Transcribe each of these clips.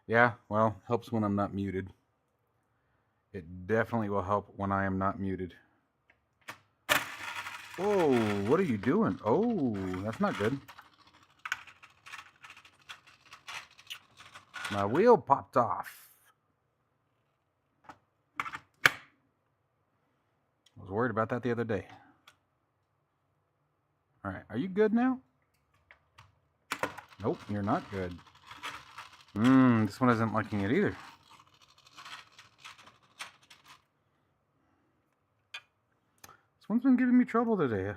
Yeah, well, helps when I'm not muted. It definitely will help when I am not muted. Whoa, what are you doing? Oh, that's not good. My wheel popped off. I was worried about that the other day. All right, are you good now? Nope, you're not good. This one isn't liking it either. This one's been giving me trouble today.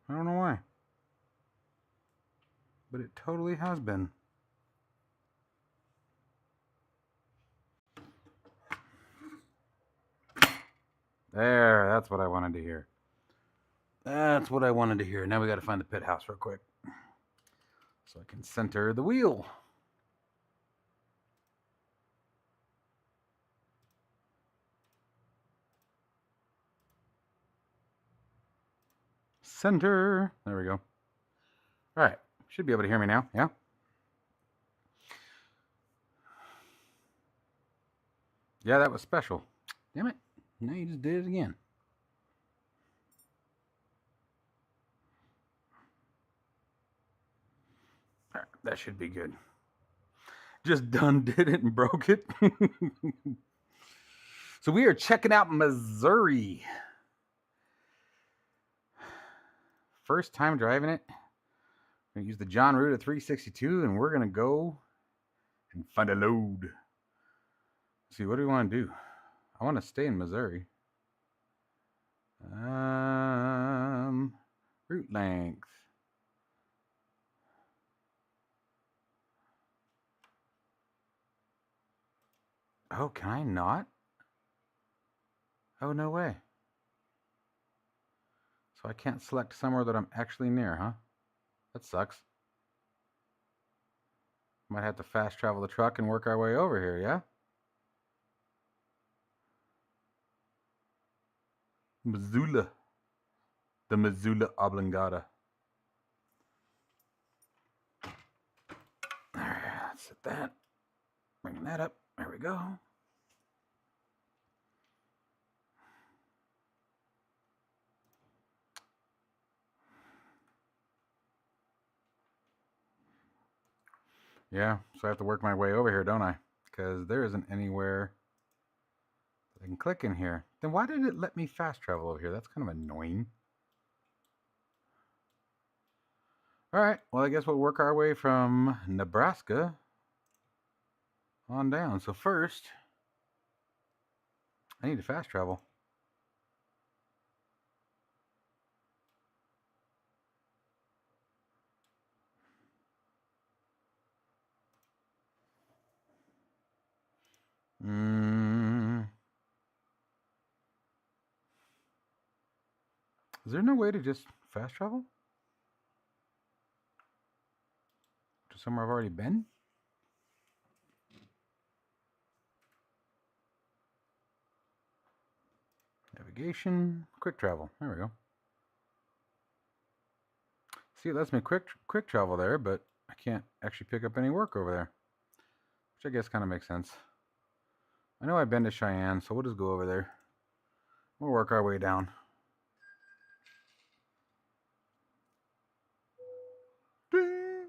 I don't know why. But it totally has been. There, that's what I wanted to hear. That's what I wanted to hear. Now we got to find the pit house real quick so I can center the wheel. Center. There we go. All right. Should be able to hear me now. Yeah? Yeah, that was special. Damn it. Now you just did it again. All right, that should be good. Just done did it and broke it. So we are checking out Missouri. First time driving it. I'm going to use the Jon Ruda 362 and we're going to go and find a load. Let's see, what do we want to do? I want to stay in Missouri. Route length. Oh, can I not? Oh, no way. So I can't select somewhere that I'm actually near, huh? That sucks. Might have to fast travel the truck and work our way over here, yeah? Missoula. The Missoula Oblongata. Alright, let's set that. Bring that up. There we go. Yeah, so I have to work my way over here, don't I? Because there isn't anywhere I can click in here. Then why did it let me fast travel over here? That's kind of annoying. All right, well, I guess we'll work our way from Nebraska on down. So first, I need to fast travel. Is there no way to just fast travel to somewhere I've already been? Navigation, quick travel. There we go. See, it lets me quick travel there, but I can't actually pick up any work over there, which I guess kind of makes sense. I know I've been to Cheyenne, so we'll just go over there. We'll work our way down. Ding.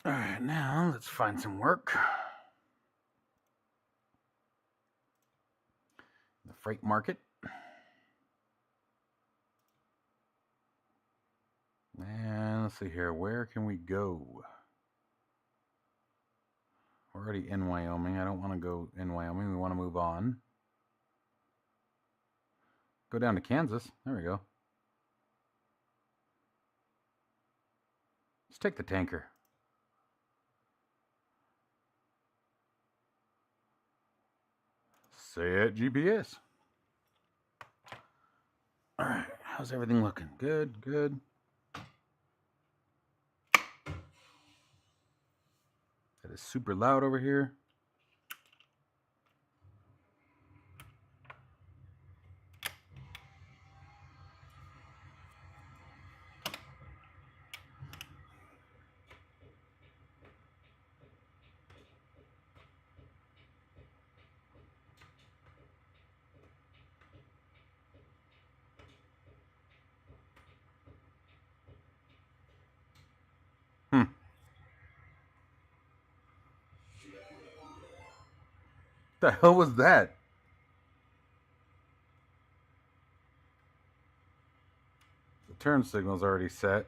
All right, now let's find some work. The freight market. And let's see here, where can we go? We're already in Wyoming. I don't want to go in Wyoming. We want to move on. Go down to Kansas. There we go. Let's take the tanker. Set GPS. All right, how's everything looking? Good, good. That is super loud over here. The hell was that? The turn signal's already set.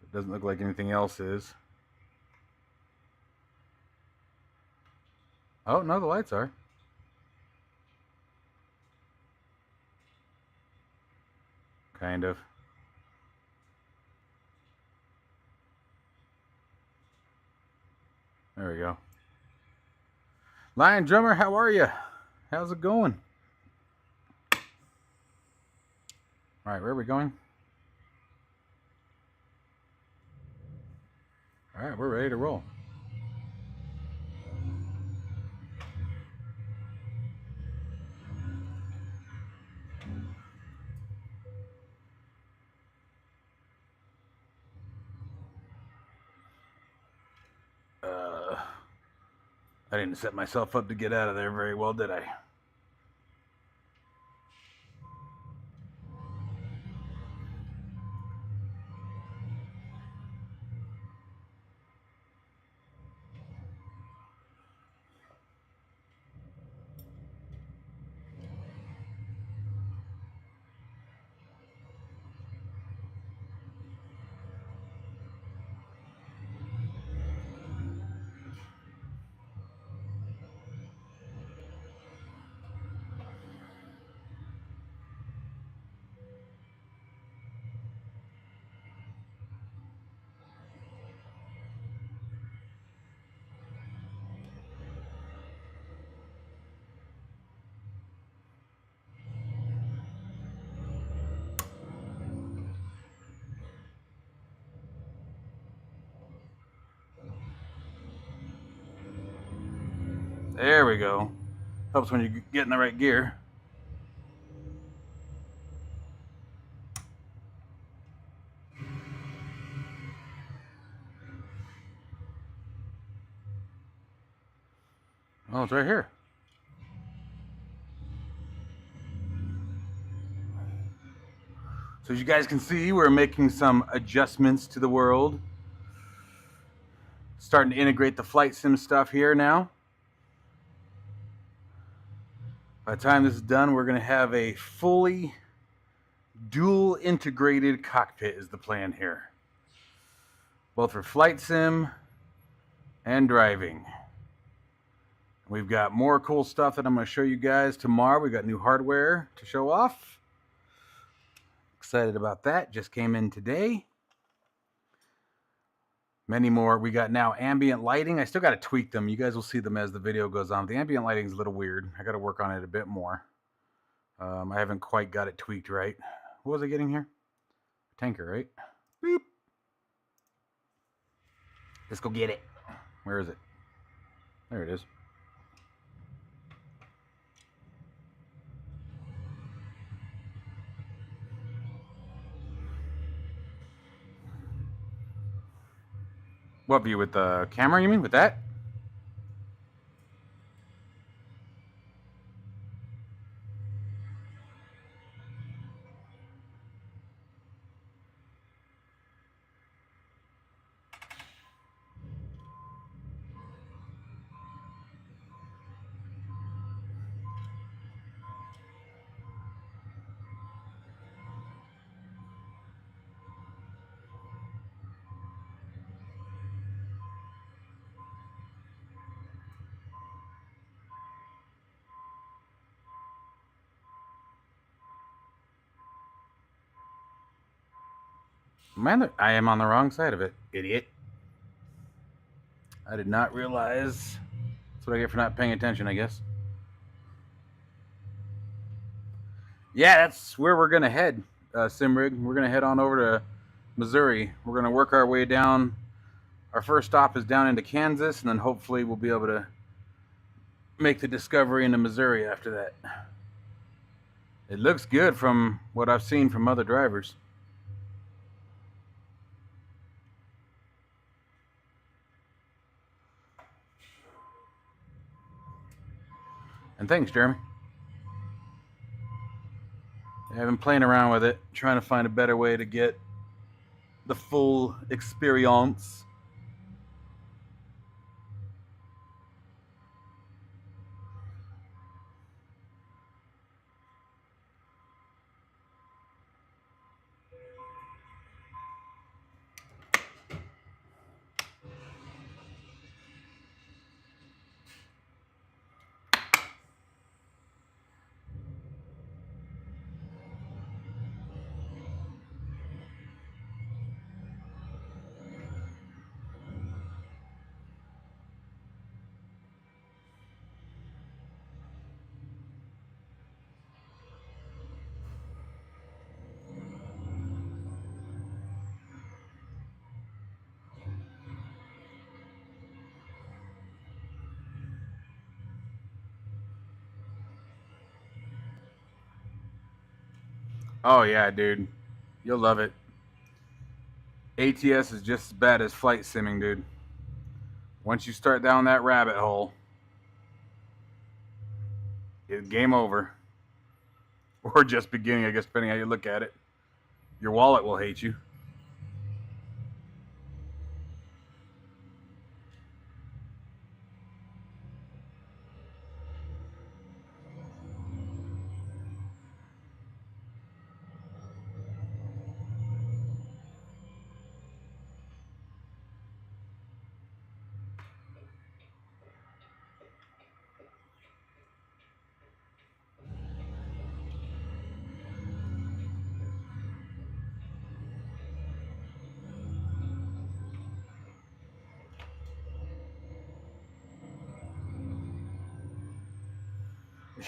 It doesn't look like anything else is. Oh, no, the lights are. Kind of. There we go. Lion Drummer, how are you? How's it going? All right, where are we going? All right, we're ready to roll. I didn't set myself up to get out of there very well, did I? There we go. Helps when you get in the right gear. Oh, it's right here. So as you guys can see, we're making some adjustments to the world. Starting to integrate the flight sim stuff here now. By the time this is done, we're going to have a fully dual integrated cockpit is the plan here. Both for flight sim and driving. We've got more cool stuff that I'm going to show you guys tomorrow. We got new hardware to show off. Excited about that. Just came in today. Many more. We got now ambient lighting. I still got to tweak them. You guys will see them as the video goes on. The ambient lighting is a little weird. I got to work on it a bit more. I haven't quite got it tweaked right. What was I getting here? Tanker, right? Boop. Let's go get it. Where is it? There it is. What view? With the camera, you mean? With that? Man, I am on the wrong side of it, idiot. I did not realize. That's what I get for not paying attention, I guess. Yeah, that's where we're going to head, Simrig. We're going to head on over to Missouri. We're going to work our way down. Our first stop is down into Kansas, and then hopefully we'll be able to make the discovery into Missouri after that. It looks good from what I've seen from other drivers. And thanks, Jeremy. I've been playing around with it, trying to find a better way to get the full experience. Oh yeah, dude. You'll love it. ATS is just as bad as flight simming, dude. Once you start down that rabbit hole, it's game over. Or just beginning, I guess, depending how you look at it. Your wallet will hate you.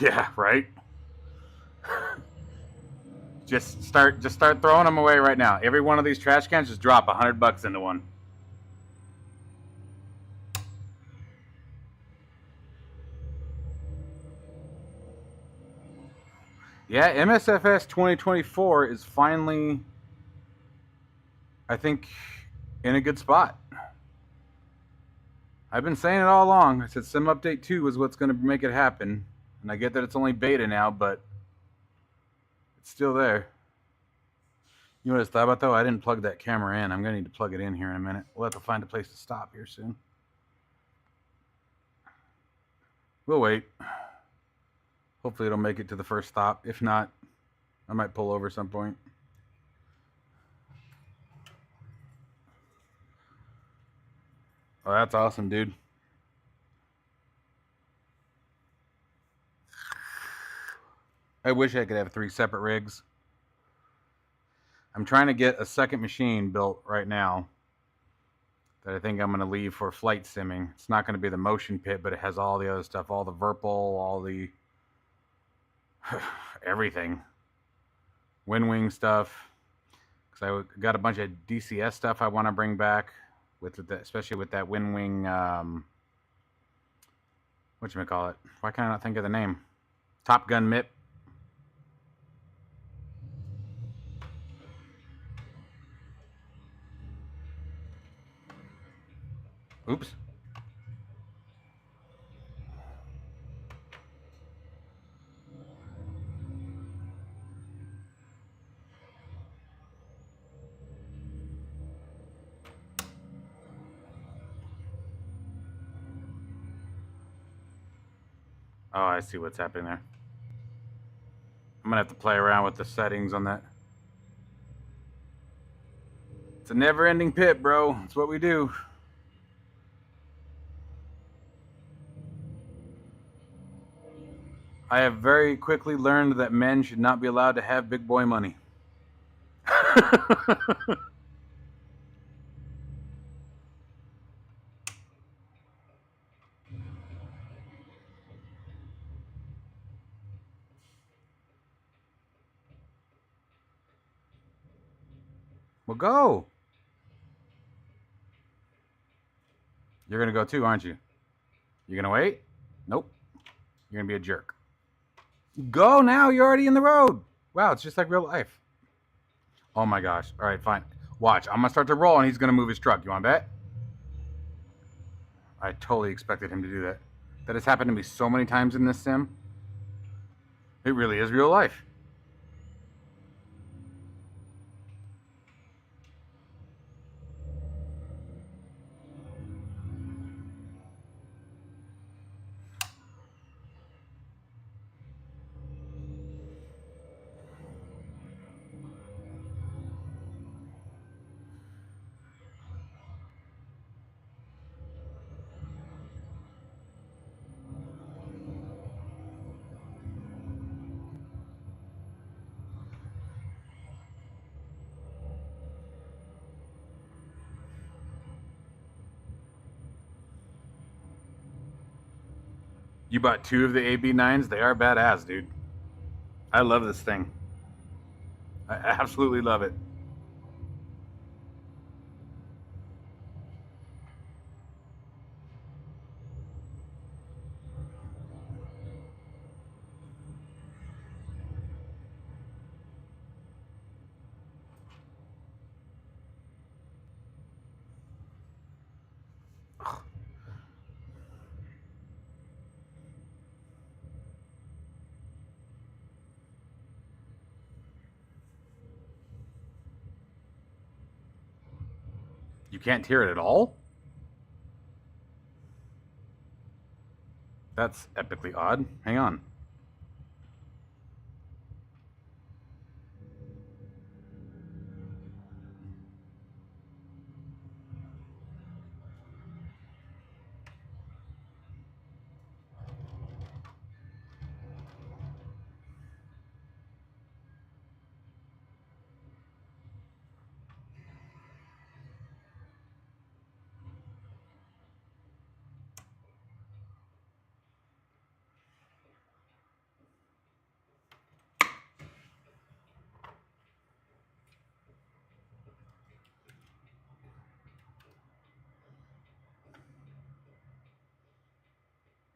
Yeah, right? Just start throwing them away right now. Every one of these trash cans, just drop $100 into one. Yeah, MSFS 2024 is finally, I think, in a good spot. I've been saying it all along. I said Sim Update 2 is what's going to make it happen. And I get that it's only beta now, but it's still there. You know what I thought about, though? I didn't plug that camera in. I'm going to need to plug it in here in a minute. We'll have to find a place to stop here soon. We'll wait. Hopefully it'll make it to the first stop. If not, I might pull over at some point. Oh, that's awesome, dude. I wish I could have 3 separate rigs. I'm trying to get a second machine built right now that I think I'm going to leave for flight simming. It's not going to be the motion pit, but it has all the other stuff, all the Verpal, all the everything. WinWing stuff. Because I got a bunch of DCS stuff I want to bring back, especially with that WinWing, whatchamacallit? Why can't I not think of the name? Top Gun MIP. Oops. Oh, I see what's happening there. I'm going to have to play around with the settings on that. It's a never-ending pit, bro. It's what we do. I have very quickly learned that men should not be allowed to have big boy money. Well, go. You're going to go too, aren't you? You're going to wait? Nope. You're going to be a jerk. Go now. You're already in the road. Wow, it's just like real life. Oh my gosh. All right, fine. Watch. I'm going to start to roll and he's going to move his truck. You want to bet? I totally expected him to do that. That has happened to me so many times in this sim. It really is real life. You bought 2 of the AB9s. They are badass, dude. I love this thing. I absolutely love it. You can't hear it at all? That's epically odd. Hang on.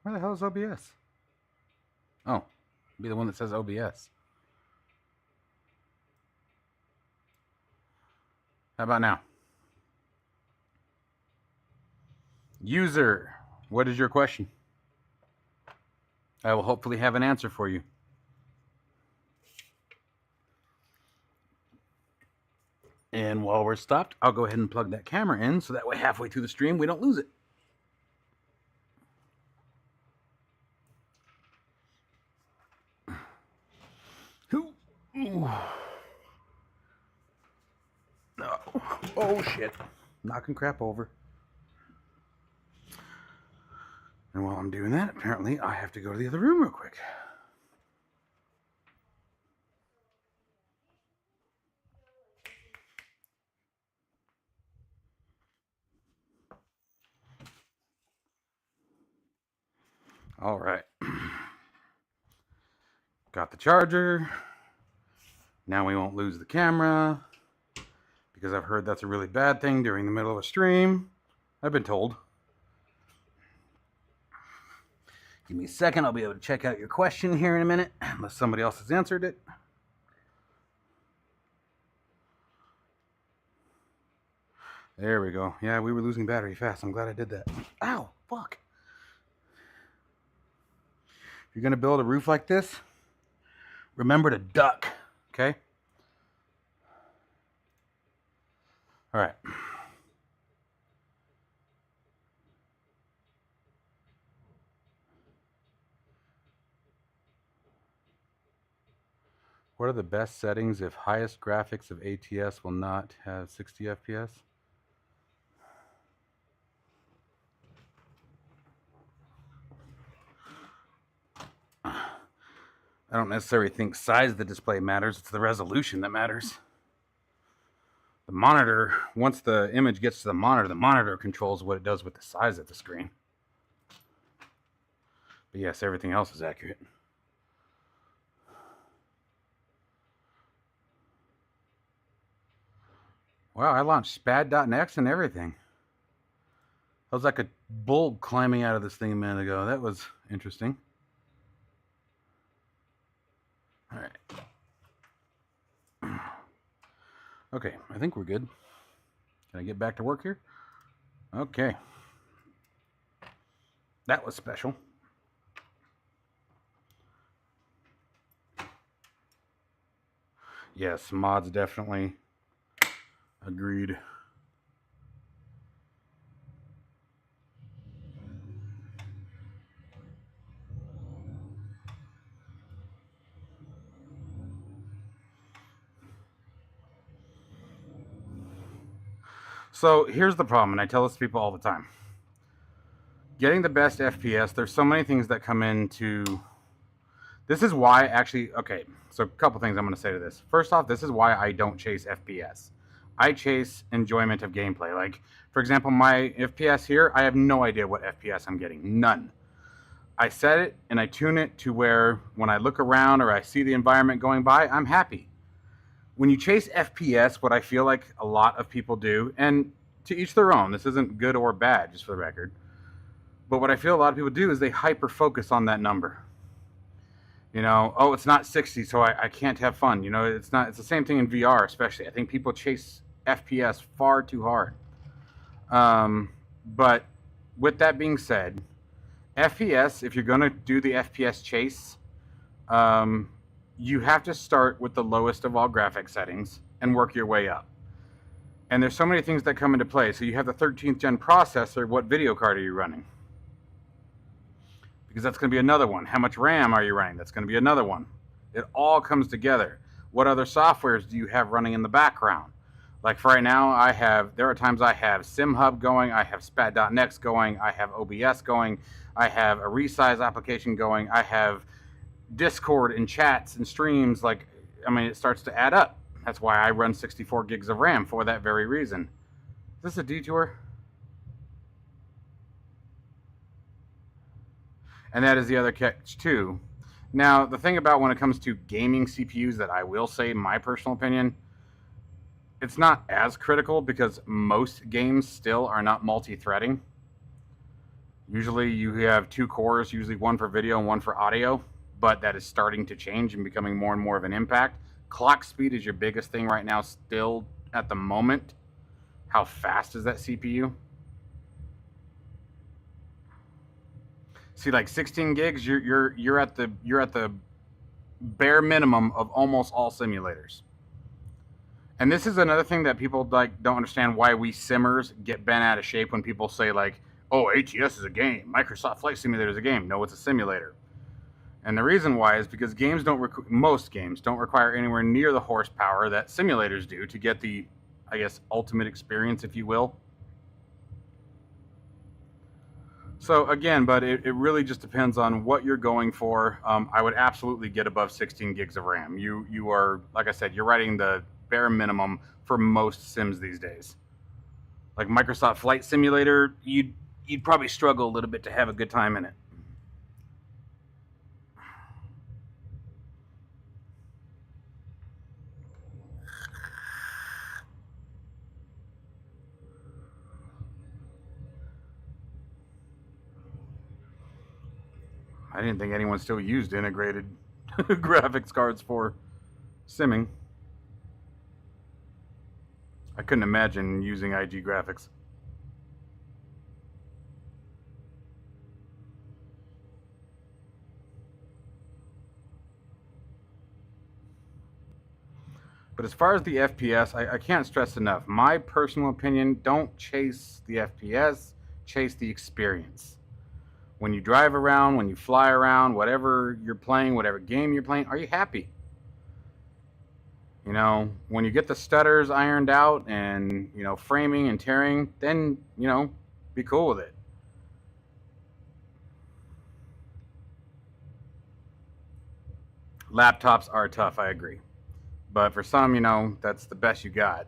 Where the hell is OBS? Oh, be the one that says OBS. How about now? User, what is your question? I will hopefully have an answer for you. And while we're stopped, I'll go ahead and plug that camera in so that way halfway through the stream we don't lose it. Ooh. No. Oh shit. Knocking crap over. And while I'm doing that, apparently I have to go to the other room real quick. All right. Got the charger. Now we won't lose the camera because I've heard that's a really bad thing during the middle of a stream. I've been told. Give me a second. I'll be able to check out your question here in a minute, unless somebody else has answered it. There we go. Yeah, we were losing battery fast. I'm glad I did that. Ow, fuck. If you're going to build a roof like this, remember to duck, okay? All right. What are the best settings if highest graphics of ATS will not have 60 FPS? I don't necessarily think size of the display matters. It's the resolution that matters. The monitor, once the image gets to the monitor controls what it does with the size of the screen. But yes, everything else is accurate. Wow, I launched SPAD.next and everything. I was like a bull climbing out of this thing a minute ago. That was interesting. All right. Okay, I think we're good. Can I get back to work here? Okay. That was special. Yes, mods definitely. Agreed. So here's the problem, and I tell this to people all the time. Getting the best FPS, there's so many things that come into... This is why actually... Okay, so a couple things I'm going to say to this. First off, this is why I don't chase FPS. I chase enjoyment of gameplay. Like, for example, my FPS here, I have no idea what FPS I'm getting. None. I set it and I tune it to where when I look around or I see the environment going by, I'm happy. When you chase FPS, what I feel like a lot of people do, and to each their own, this isn't good or bad, just for the record, but what I feel a lot of people do is they hyper-focus on that number. You know, oh, it's not 60, so I can't have fun. You know, it's the same thing in VR, especially. I think people chase FPS far too hard. But with that being said, FPS, if you're going to do the FPS chase, you have to start with the lowest of all graphic settings and work your way up. And there's so many things that come into play. So you have the 13th gen processor. What video card are you running? Because that's going to be another one. How much RAM are you running? That's going to be another one. It all comes together. What other softwares do you have running in the background? Like for right now, there are times I have SimHub going, I have Spat.next going, I have OBS going, I have a resize application going, I have Discord and chats and streams. Like, I mean, it starts to add up. That's why I run 64 gigs of RAM for that very reason. Is this a detour? And that is the other catch too. Now, the thing about when it comes to gaming CPUs that I will say, my personal opinion, it's not as critical because most games still are not multi-threading. Usually you have 2 cores, usually one for video and one for audio, but that is starting to change and becoming more and more of an impact. Clock speed is your biggest thing right now still at the moment. How fast is that CPU? See, like 16 gigs, you're at the bare minimum of almost all simulators. And this is another thing that people like don't understand, why we simmers get bent out of shape when people say like, "Oh, ATS is a game. Microsoft Flight Simulator is a game." No, it's a simulator. And the reason why is because most games don't require anywhere near the horsepower that simulators do to get the, I guess, ultimate experience, if you will. So again, but it really just depends on what you're going for. I would absolutely get above 16 gigs of RAM. You are, like I said, you're writing the bare minimum for most sims these days. Like Microsoft Flight Simulator, you'd probably struggle a little bit to have a good time in it. I didn't think anyone still used integrated graphics cards for simming. I couldn't imagine using IG graphics. But as far as the FPS, I can't stress enough. My personal opinion, don't chase the FPS, chase the experience. When you drive around, when you fly around, whatever you're playing, whatever game you're playing, are you happy? You know, when you get the stutters ironed out and, you know, framing and tearing, then, you know, be cool with it. Laptops are tough, I agree. But for some, you know, that's the best you got.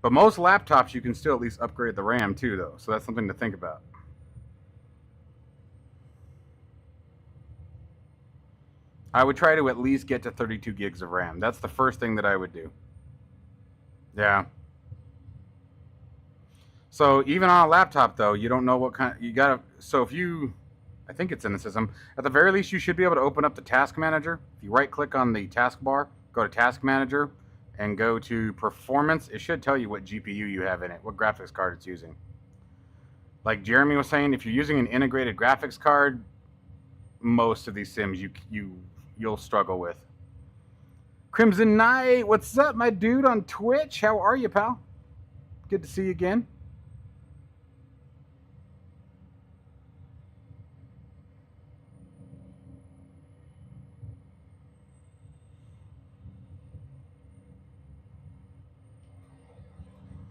But most laptops, you can still at least upgrade the RAM too, though. So that's something to think about. I would try to at least get to 32 gigs of RAM. That's the first thing that I would do. Yeah. So even on a laptop, though, you don't know what kind. You gotta. So if you, I think it's in the system. At the very least, you should be able to open up the Task Manager. If you right-click on the taskbar, go to Task Manager, and go to Performance. It should tell you what GPU you have in it, what graphics card it's using. Like Jeremy was saying, if you're using an integrated graphics card, most of these sims you'll struggle with. Crimson Knight, what's up, my dude on Twitch? How are you, pal? Good to see you again.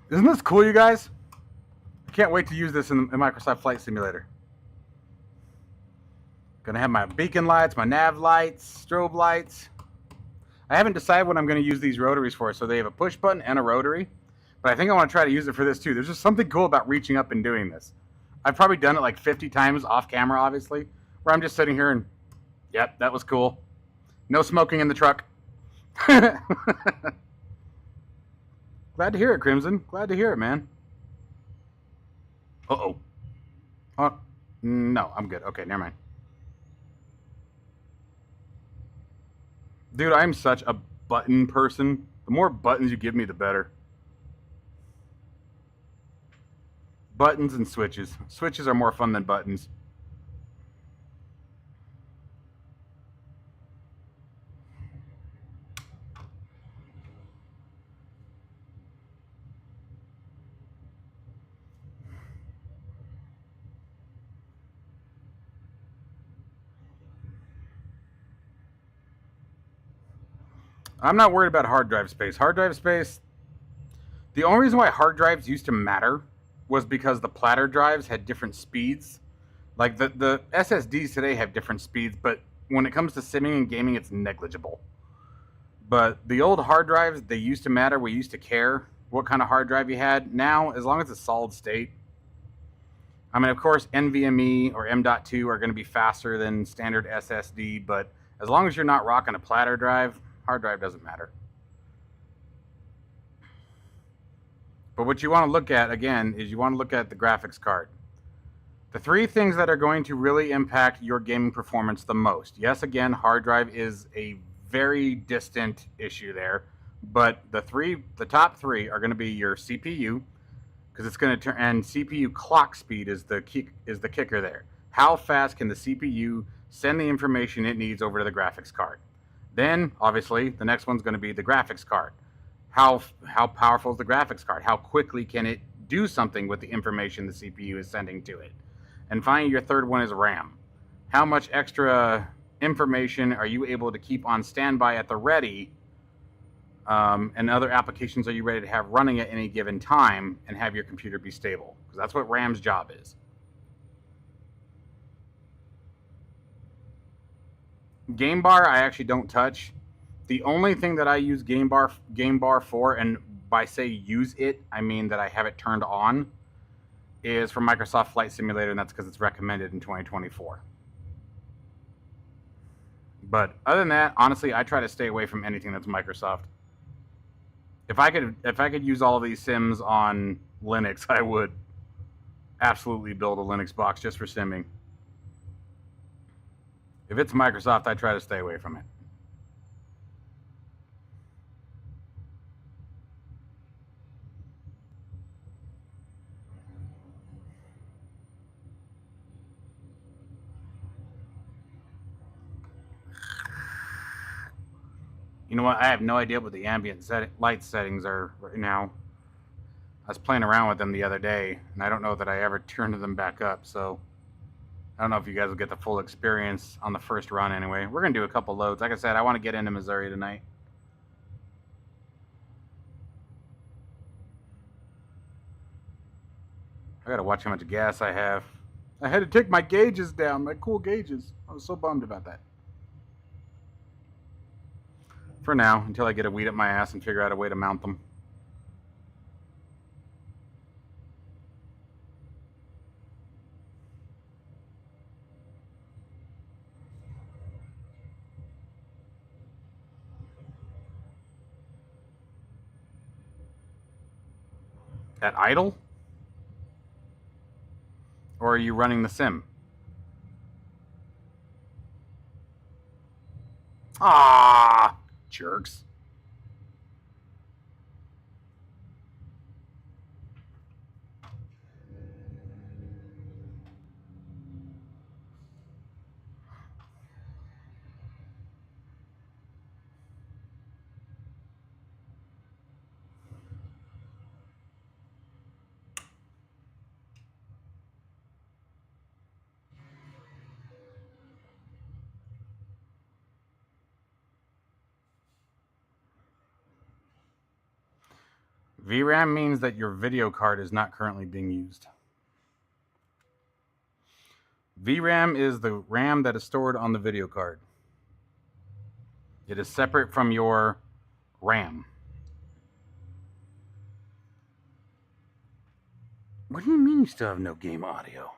Isn't this cool, you guys? I can't wait to use this in Microsoft Flight Simulator. Gonna have my beacon lights, my nav lights, strobe lights. I haven't decided what I'm going to use these rotaries for. So they have a push button and a rotary. But I think I want to try to use it for this too. There's just something cool about reaching up and doing this. I've probably done it like 50 times off camera, obviously, where I'm just sitting here and, yep, that was cool. No smoking in the truck. Glad to hear it, Crimson. Glad to hear it, man. Uh-oh. Oh, no, I'm good. Okay, never mind. Dude, I'm such a button person. The more buttons you give me, the better. Buttons and switches. Switches are more fun than buttons. I'm not worried about hard drive space. Hard drive space, the only reason why hard drives used to matter was because the platter drives had different speeds. Like the SSDs today have different speeds, but when it comes to simming and gaming, it's negligible. But the old hard drives, they used to matter. We used to care what kind of hard drive you had. Now, as long as it's solid state, I mean, of course, NVMe or M.2 are going to be faster than standard SSD, but as long as you're not rocking a platter drive, hard drive doesn't matter. But what you want to look at, again, is you want to look at the graphics card. The three things that are going to really impact your gaming performance the most. Yes, again, hard drive is a very distant issue there, but the top three are going to be your CPU, because it's going to turn, and CPU clock speed is the kicker there. How fast can the CPU send the information it needs over to the graphics card? Then, obviously, the next one's going to be the graphics card. How powerful is the graphics card? How quickly can it do something with the information the CPU is sending to it? And finally, your third one is RAM. How much extra information are you able to keep on standby at the ready, and other applications are you ready to have running at any given time and have your computer be stable? Because that's what RAM's job is. Game bar, I actually don't touch. The only thing that I use game bar for, and by say use it, I mean that I have it turned on, is for Microsoft Flight Simulator, and that's because it's recommended in 2024. But other than that, honestly, I try to stay away from anything that's Microsoft. If I could use all of these sims on Linux, I would absolutely build a Linux box just for simming. If it's Microsoft, I try to stay away from it. You know what? I have no idea what the ambient light settings are right now. I was playing around with them the other day, and I don't know that I ever turned them back up, so I don't know if you guys will get the full experience on the first run anyway. We're going to do a couple loads. Like I said, I want to get into Missouri tonight. I got to watch how much gas I have. I had to take my gauges down, my cool gauges. I was so bummed about that. For now, until I get a weed up my ass and figure out a way to mount them. At idle? Or are you running the sim? Ah, jerks. VRAM means that your video card is not currently being used. VRAM is the RAM that is stored on the video card. It is separate from your RAM. What do you mean you still have no game audio?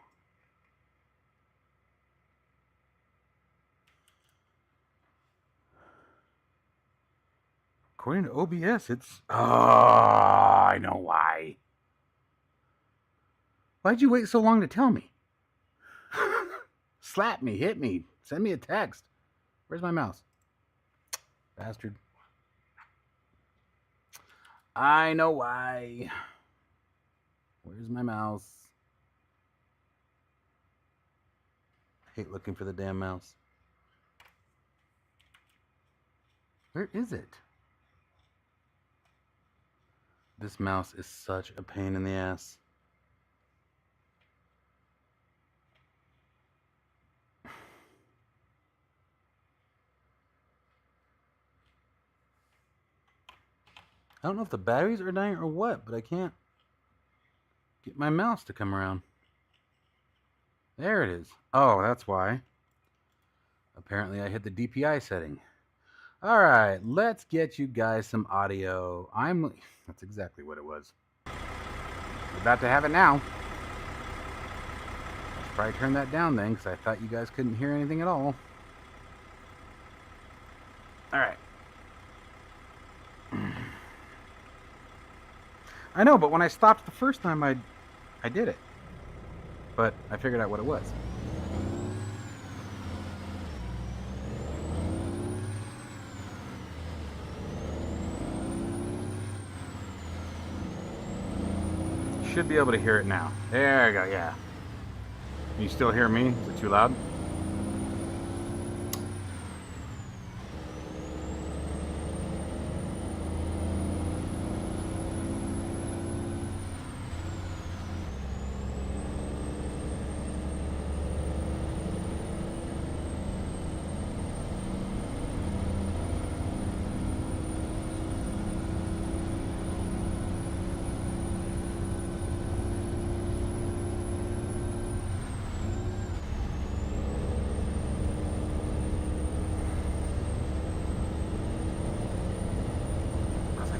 According to OBS, it's... Oh, I know why. Why'd you wait so long to tell me? Slap me, hit me, send me a text. Where's my mouse? Bastard. I know why. Where's my mouse? I hate looking for the damn mouse. Where is it? This mouse is such a pain in the ass. I don't know if the batteries are dying or what, but I can't get my mouse to come around. There it is. Oh, that's why. Apparently I hit the DPI setting. All right, let's get you guys some audio. That's exactly what it was. We're about to have it now. Let's probably turn that down then, because I thought you guys couldn't hear anything at all. All right. I know, but when I stopped the first time, I did it. But I figured out what it was. Should be able to hear it now. There you go, yeah. Can you still hear me? Is it too loud?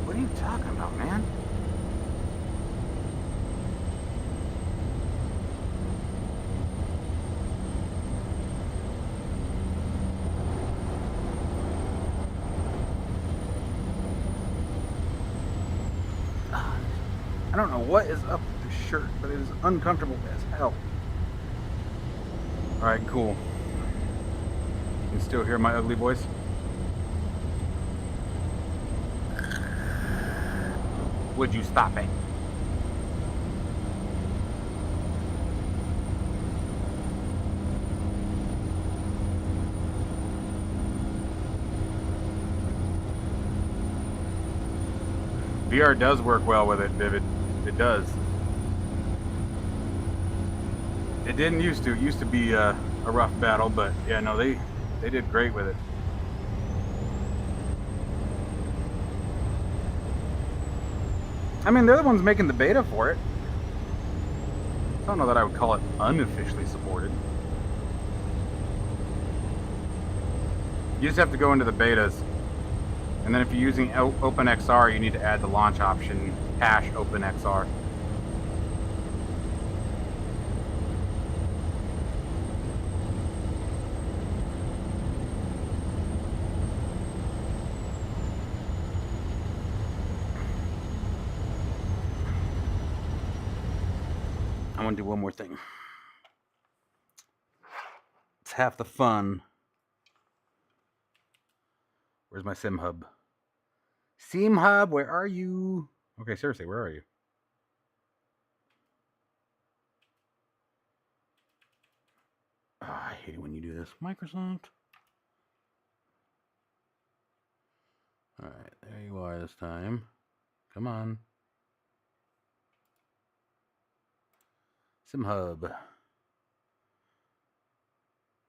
What are you talking about, man? I don't know what is up with this shirt, but it is uncomfortable as hell. Alright, cool. You can still hear my ugly voice? Would you stop it? VR does work well with it, Vivid. It does. It didn't used to. It used to be a rough battle, but yeah, no, they did great with it. I mean, they're the ones making the beta for it. I don't know that I would call it unofficially supported. You just have to go into the betas. And then if you're using OpenXR, you need to add the launch option, #OpenXR. I want to do one more thing. It's half the fun. Where's my sim hub? Sim hub, where are you? Okay, seriously, where are you? Oh, I hate it when you do this. Microsoft. All right, there you are this time. Come on. Sim hub.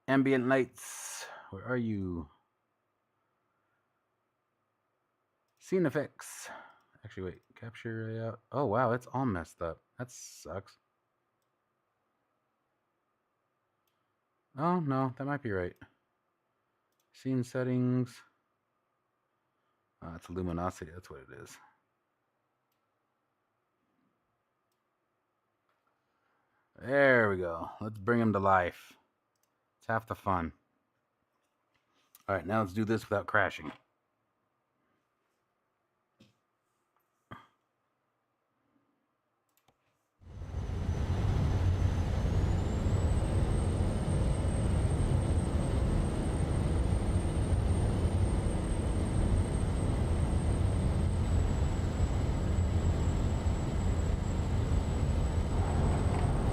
Ambient lights. Where are you? Scene effects. Actually, wait. Capture layout. Oh, wow. It's all messed up. That sucks. Oh, no. That might be right. Scene settings. Oh, it's luminosity. That's what it is. There we go. Let's bring them to life. It's half the fun. All right, now let's do this without crashing.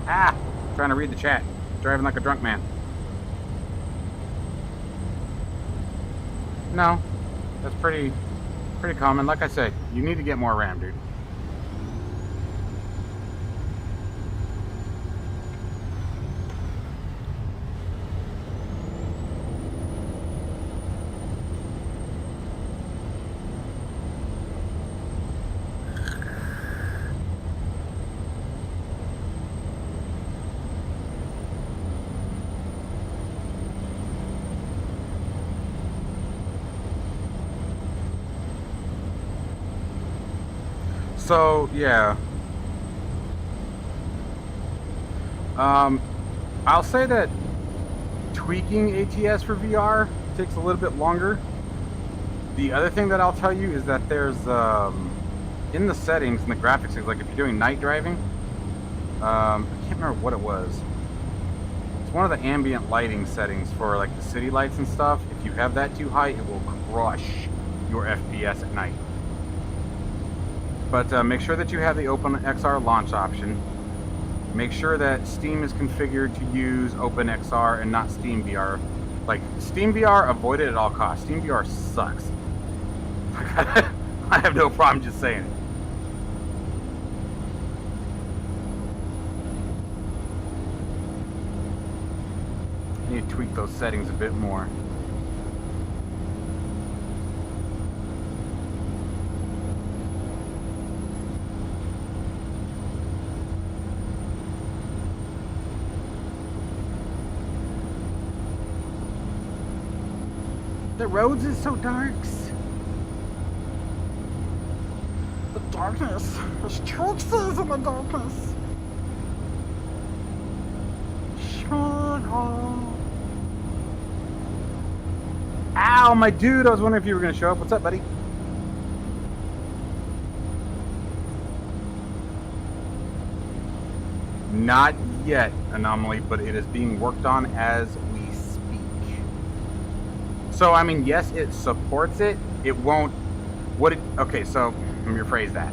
Ah! Trying to read the chat. Driving like a drunk man. No. That's pretty common. Like I said, you need to get more RAM, dude. So yeah, I'll say that tweaking ATS for VR takes a little bit longer. The other thing that I'll tell you is that there's in the settings, in the graphics things, like if you're doing night driving, I can't remember what it was. It's one of the ambient lighting settings for like the city lights and stuff. If you have that too high, it will crush your FPS at night. But make sure that you have the OpenXR launch option. Make sure that Steam is configured to use OpenXR and not SteamVR. Like, SteamVR, avoid it at all costs. SteamVR sucks. I have no problem just saying it. I need to tweak those settings a bit more. The roads is so darks. The darkness. There's choices in the darkness. Ow, my dude. I was wondering if you were going to show up. What's up, buddy? Not yet, Anomaly, but it is being worked on as we speak. So, I mean, yes, it supports it. It won't... Okay, so, let me rephrase that.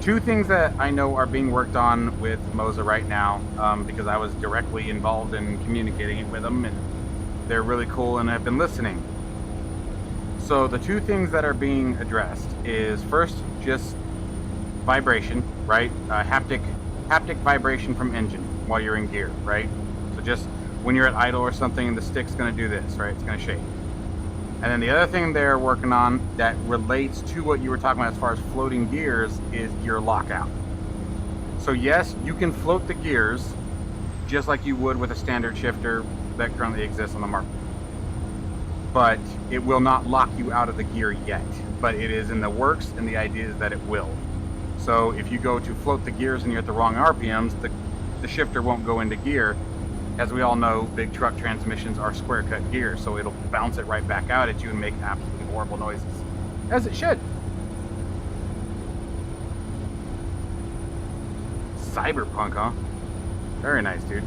Two things that I know are being worked on with Moza right now, because I was directly involved in communicating it with them, and they're really cool, and I've been listening. So the two things that are being addressed is first, just vibration, right? Haptic vibration from engine while you're in gear, right? So just when you're at idle or something, the stick's going to do this, right? It's going to shake. And then the other thing they're working on that relates to what you were talking about as far as floating gears is gear lockout. So yes, you can float the gears just like you would with a standard shifter that currently exists on the market. But it will not lock you out of the gear yet. But it is in the works, and the idea is that it will. So if you go to float the gears and you're at the wrong RPMs, the shifter won't go into gear. As we all know, big truck transmissions are square cut gears, so it'll bounce it right back out at you and make absolutely horrible noises. As it should. Cyberpunk, huh? Very nice, dude.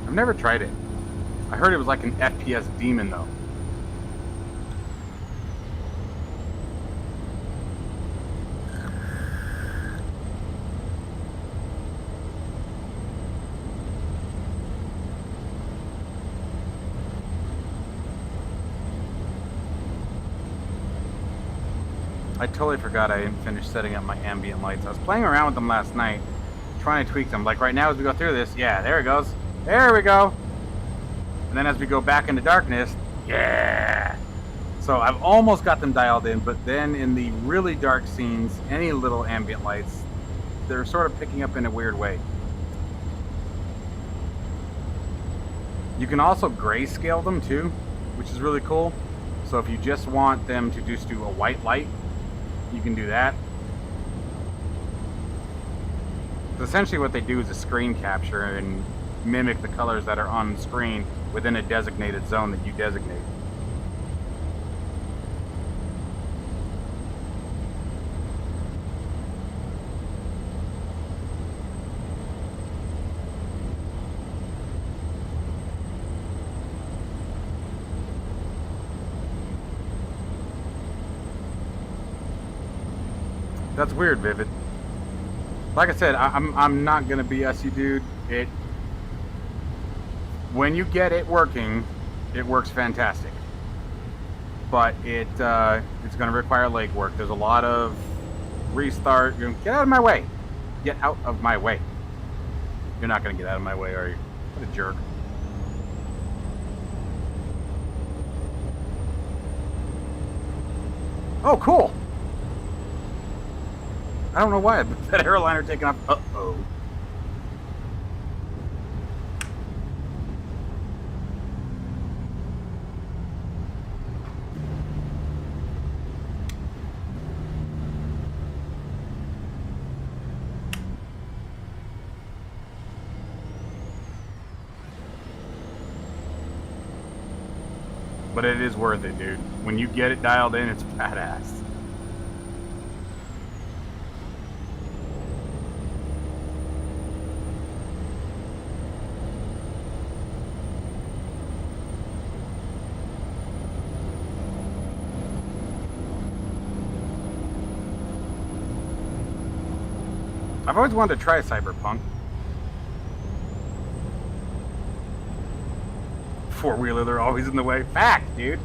I've never tried it. I heard it was like an FPS demon, though. I totally forgot I didn't finish setting up my ambient lights. I was playing around with them last night, trying to tweak them. Like right now as we go through this, yeah, there it goes. There we go. And then as we go back into darkness, yeah. So I've almost got them dialed in, but then in the really dark scenes, any little ambient lights, they're sort of picking up in a weird way. You can also grayscale them too, which is really cool. So if you just want them to just do a white light, you can do that. Essentially what they do is a screen capture and mimic the colors that are on the screen within a designated zone that you designate. That's weird, Vivid. Like I said, I'm not gonna BS you, dude. When you get it working, it works fantastic. But it's gonna require legwork. There's a lot of restart. Get out of my way. Get out of my way. You're not gonna get out of my way, are you? What a jerk. Oh, cool. I don't know why, but that airliner taking off. Uh-oh. But it is worth it, dude. When you get it dialed in, it's badass. I've always wanted to try Cyberpunk. Four-wheeler, they're always in the way. Fact, dude.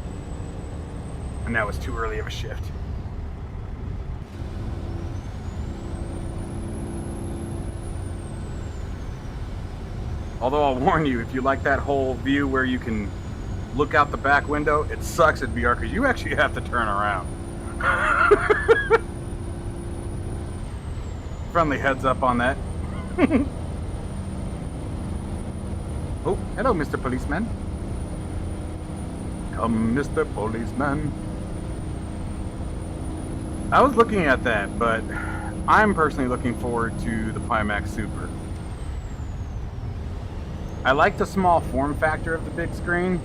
And that was too early of a shift. Although I'll warn you, if you like that whole view where you can look out the back window, it sucks at VR because you actually have to turn around. Friendly heads up on that. Oh, hello, Mr. Policeman. Come, Mr. Policeman. I was looking at that, but I'm personally looking forward to the Pimax Super. I like the small form factor of the big screen,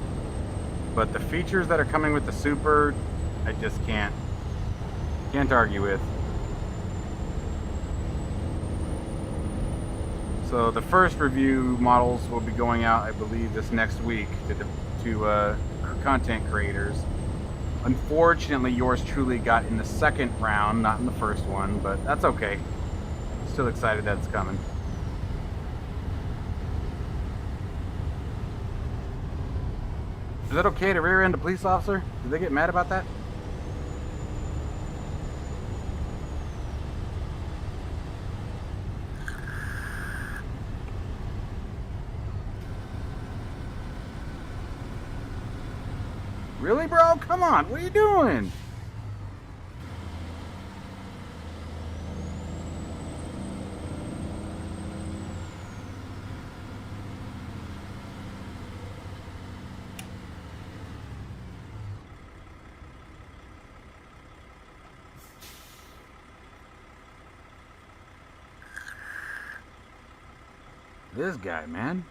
but the features that are coming with the Super, I just can't argue with. So the first review models will be going out, I believe, this next week to content creators. Unfortunately, yours truly got in the second round, not in the first one, but that's okay. Still excited that it's coming. Is that okay to rear end a police officer? Do they get mad about that? Really, bro? Come on, what are you doing? This guy, man.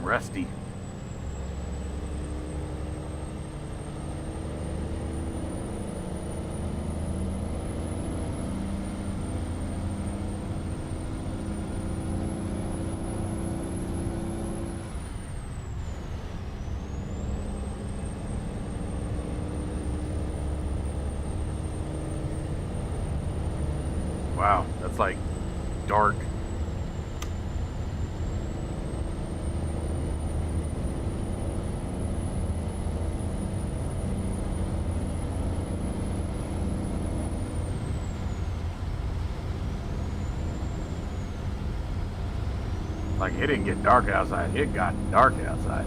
Rusty. Wow, that's like dark. Like, it didn't get dark outside, it got dark outside.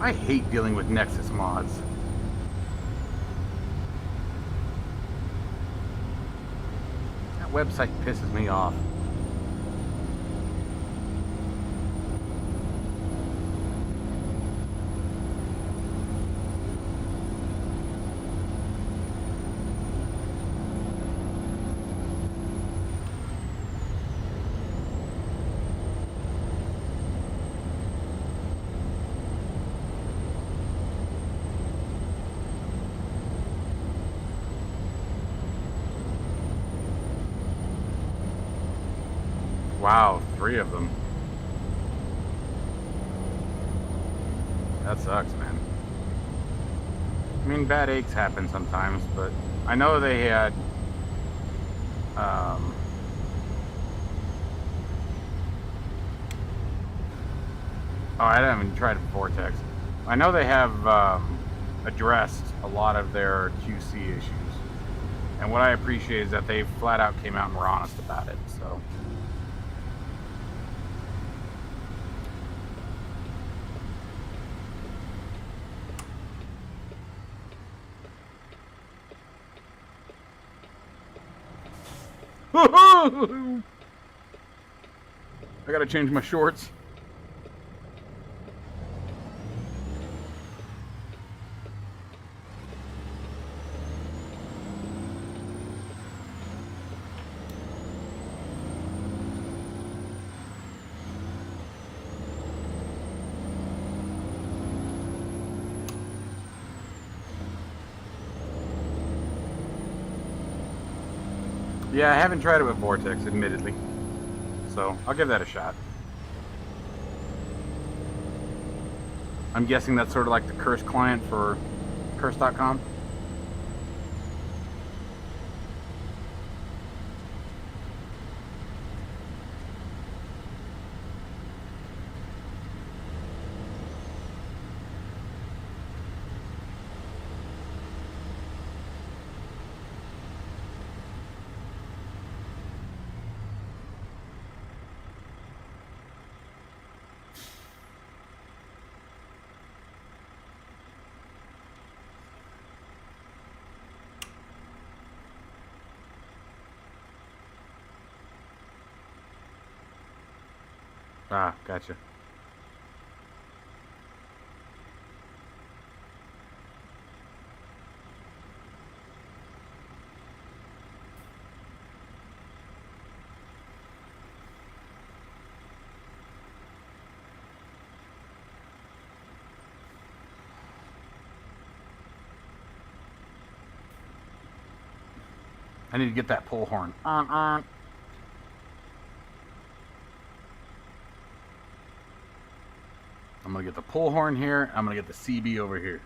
I hate dealing with Nexus mods. That website pisses me off. Wow, 3 of them. That sucks, man. I mean, bad aches happen sometimes, but I know they had, oh, I haven't even tried Vortex. I know they have addressed a lot of their QC issues. And what I appreciate is that they flat out came out and were honest about it, so. I gotta change my shorts. Yeah, I haven't tried it with Vortex, admittedly. So, I'll give that a shot. I'm guessing that's sort of like the Curse client for Curse.com. Ah, gotcha. I need to get that pull horn. I'm gonna get the pull horn here. I'm gonna get the CB over here.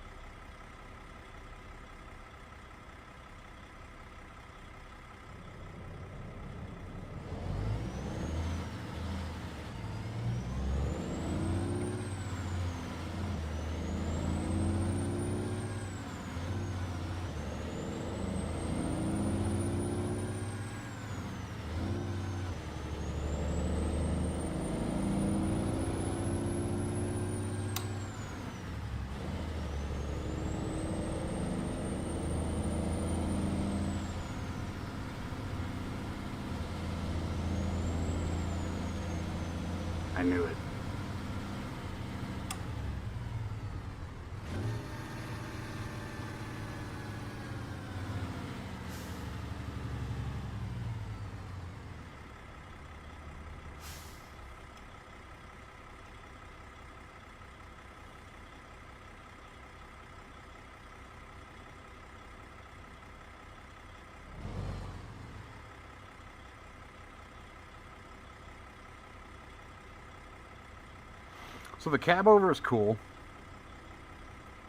I knew it. So the cab over is cool.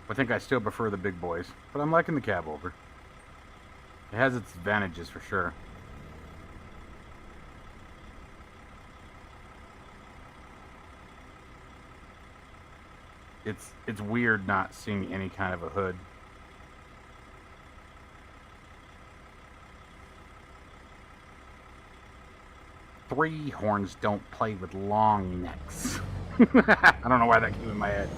I think I still prefer the big boys, but I'm liking the cab over. It has its advantages for sure. It's weird not seeing any kind of a hood. Three horns don't play with long necks. I don't know why that came in my head.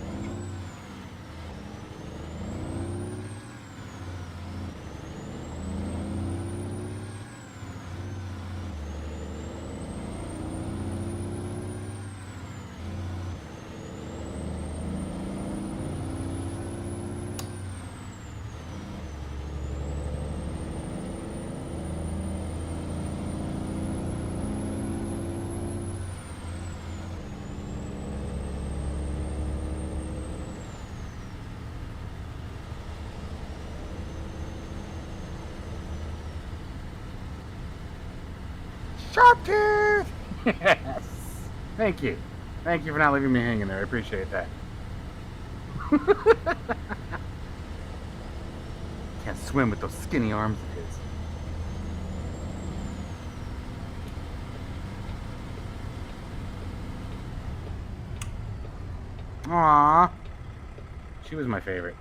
Sharp tooth! Yes! Thank you. Thank you for not leaving me hanging there. I appreciate that. Can't swim with those skinny arms of his. Aww. She was my favorite.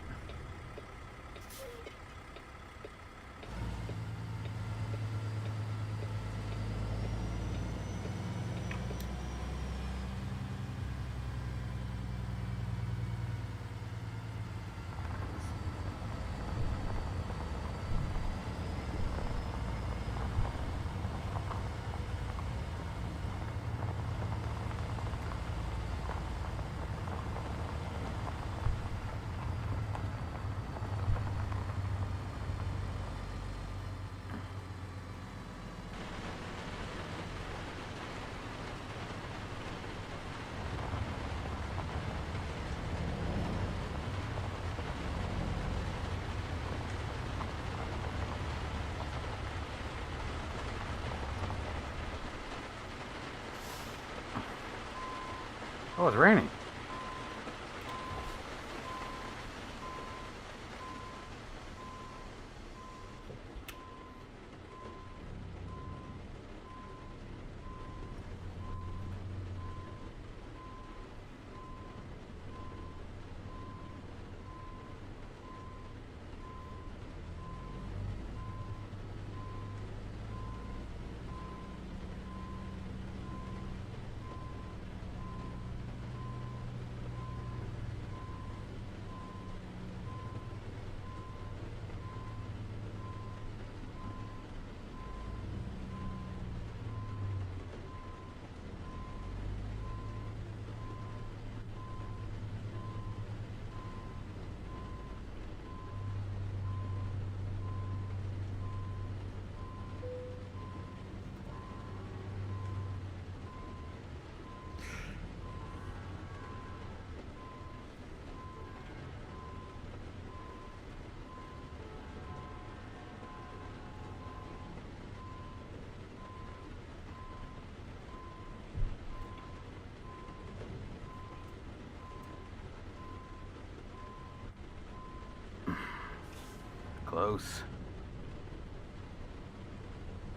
Oh, it's raining. Close.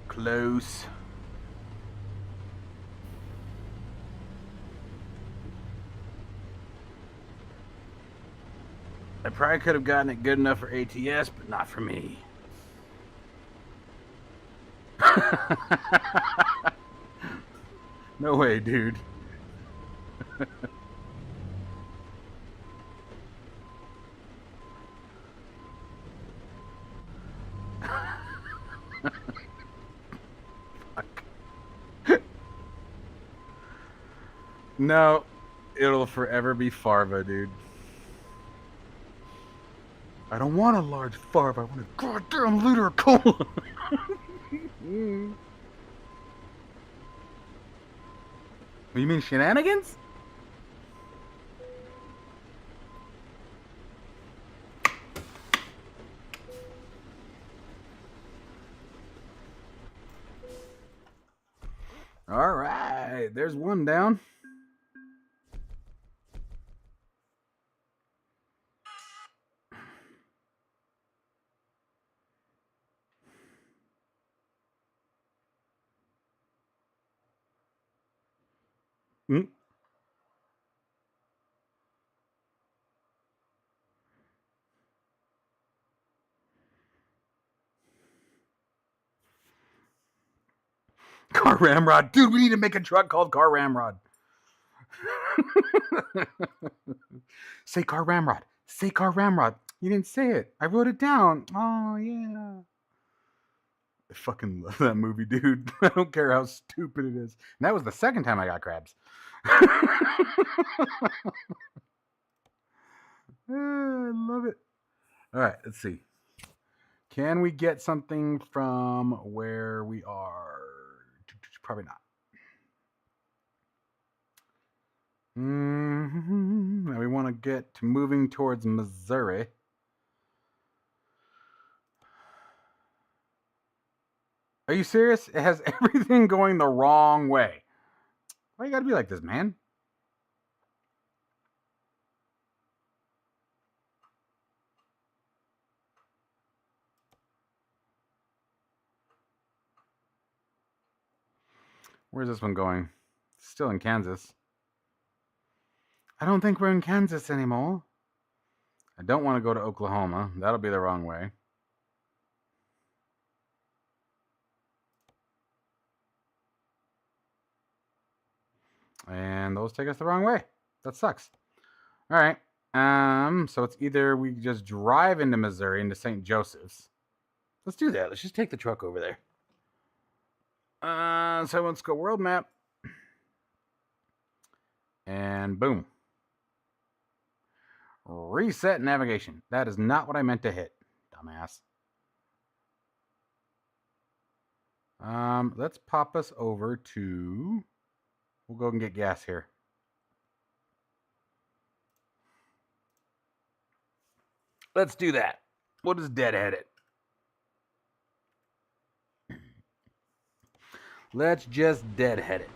Close. I probably could have gotten it good enough for ATS, but not for me. No way, dude. Fuck. No, it'll forever be Farva, dude. I don't want a large Farva. I want a goddamn liter of cola. You mean shenanigans? All right, there's one down. Mm. Car Ramrod. Dude, we need to make a truck called Car Ramrod. Say Car Ramrod. Say Car Ramrod. You didn't say it. I wrote it down. Oh, yeah. I fucking love that movie, dude. I don't care how stupid it is. And that was the second time I got crabs. I love it. All right, let's see. Can we get something from where we are? Probably not. Now we want to get to moving towards Missouri. Are you serious? It has everything going the wrong way. Why you gotta be like this, man? Where's this one going? Still in Kansas. I don't think we're in Kansas anymore. I don't want to go to Oklahoma. That'll be the wrong way. And those take us the wrong way. That sucks. All right. So it's either we just drive into Missouri, into St. Joseph's. Let's do that. Let's just take the truck over there. So let's go world map. And boom. Reset navigation. That is not what I meant to hit, dumbass. Let's pop us over to... We'll go and get gas here. Let's do that. We'll just deadhead it. Let's just deadhead it.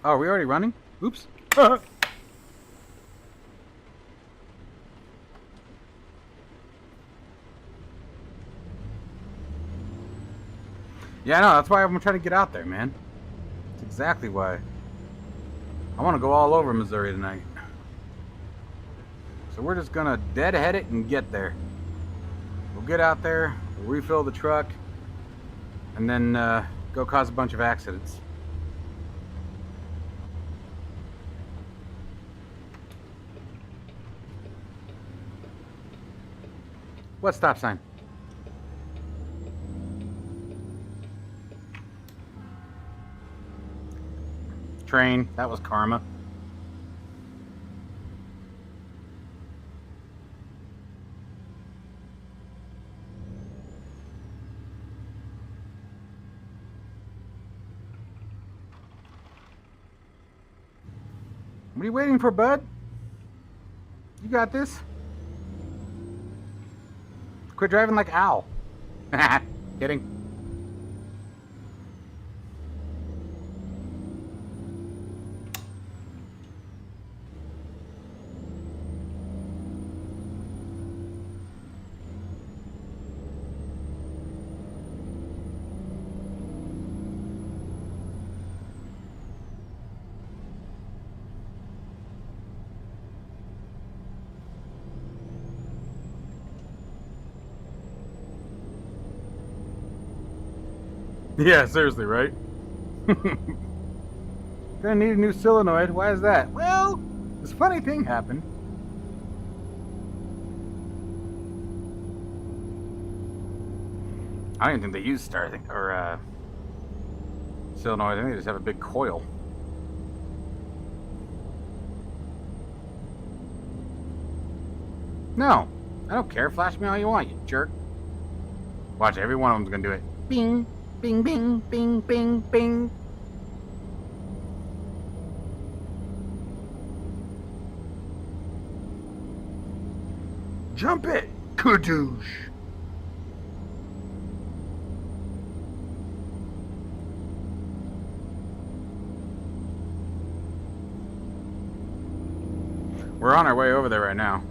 Oh, are we already running? Oops. Yeah, I know. That's why I'm trying to get out there, man. That's exactly why. I want to go all over Missouri tonight. So we're just going to deadhead it and get there. We'll get out there, we'll refill the truck, and then go cause a bunch of accidents. What stop sign? Train. That was karma. What are you waiting for, bud? You got this. Quit driving like Al. Kidding. Yeah, seriously, right? Gonna need a new solenoid. Why is that? Well, this funny thing happened. I don't even think they use solenoid. I think they just have a big coil. No, I don't care. Flash me all you want, you jerk. Watch, every one of them's gonna do it. Bing. Bing, bing, bing, bing, bing. Jump it, kadoosh. We're on our way over there right now.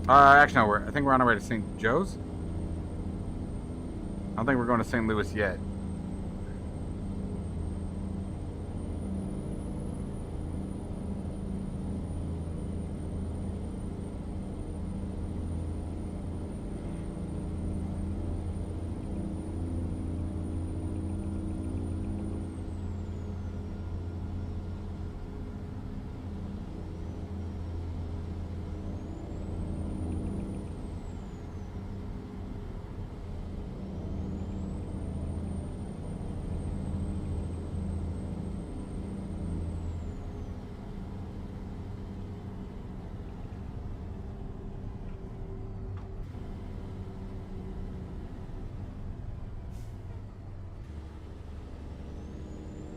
Actually, no, I think we're on our way to St. Joe's. I don't think we're going to St. Louis yet.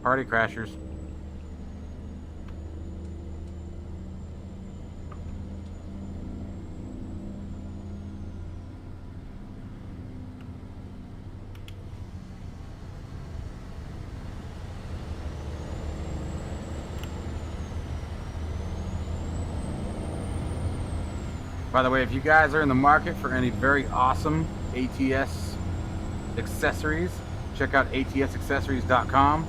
Party crashers. By the way, if you guys are in the market for any very awesome ATS accessories, check out atsaccessories.com.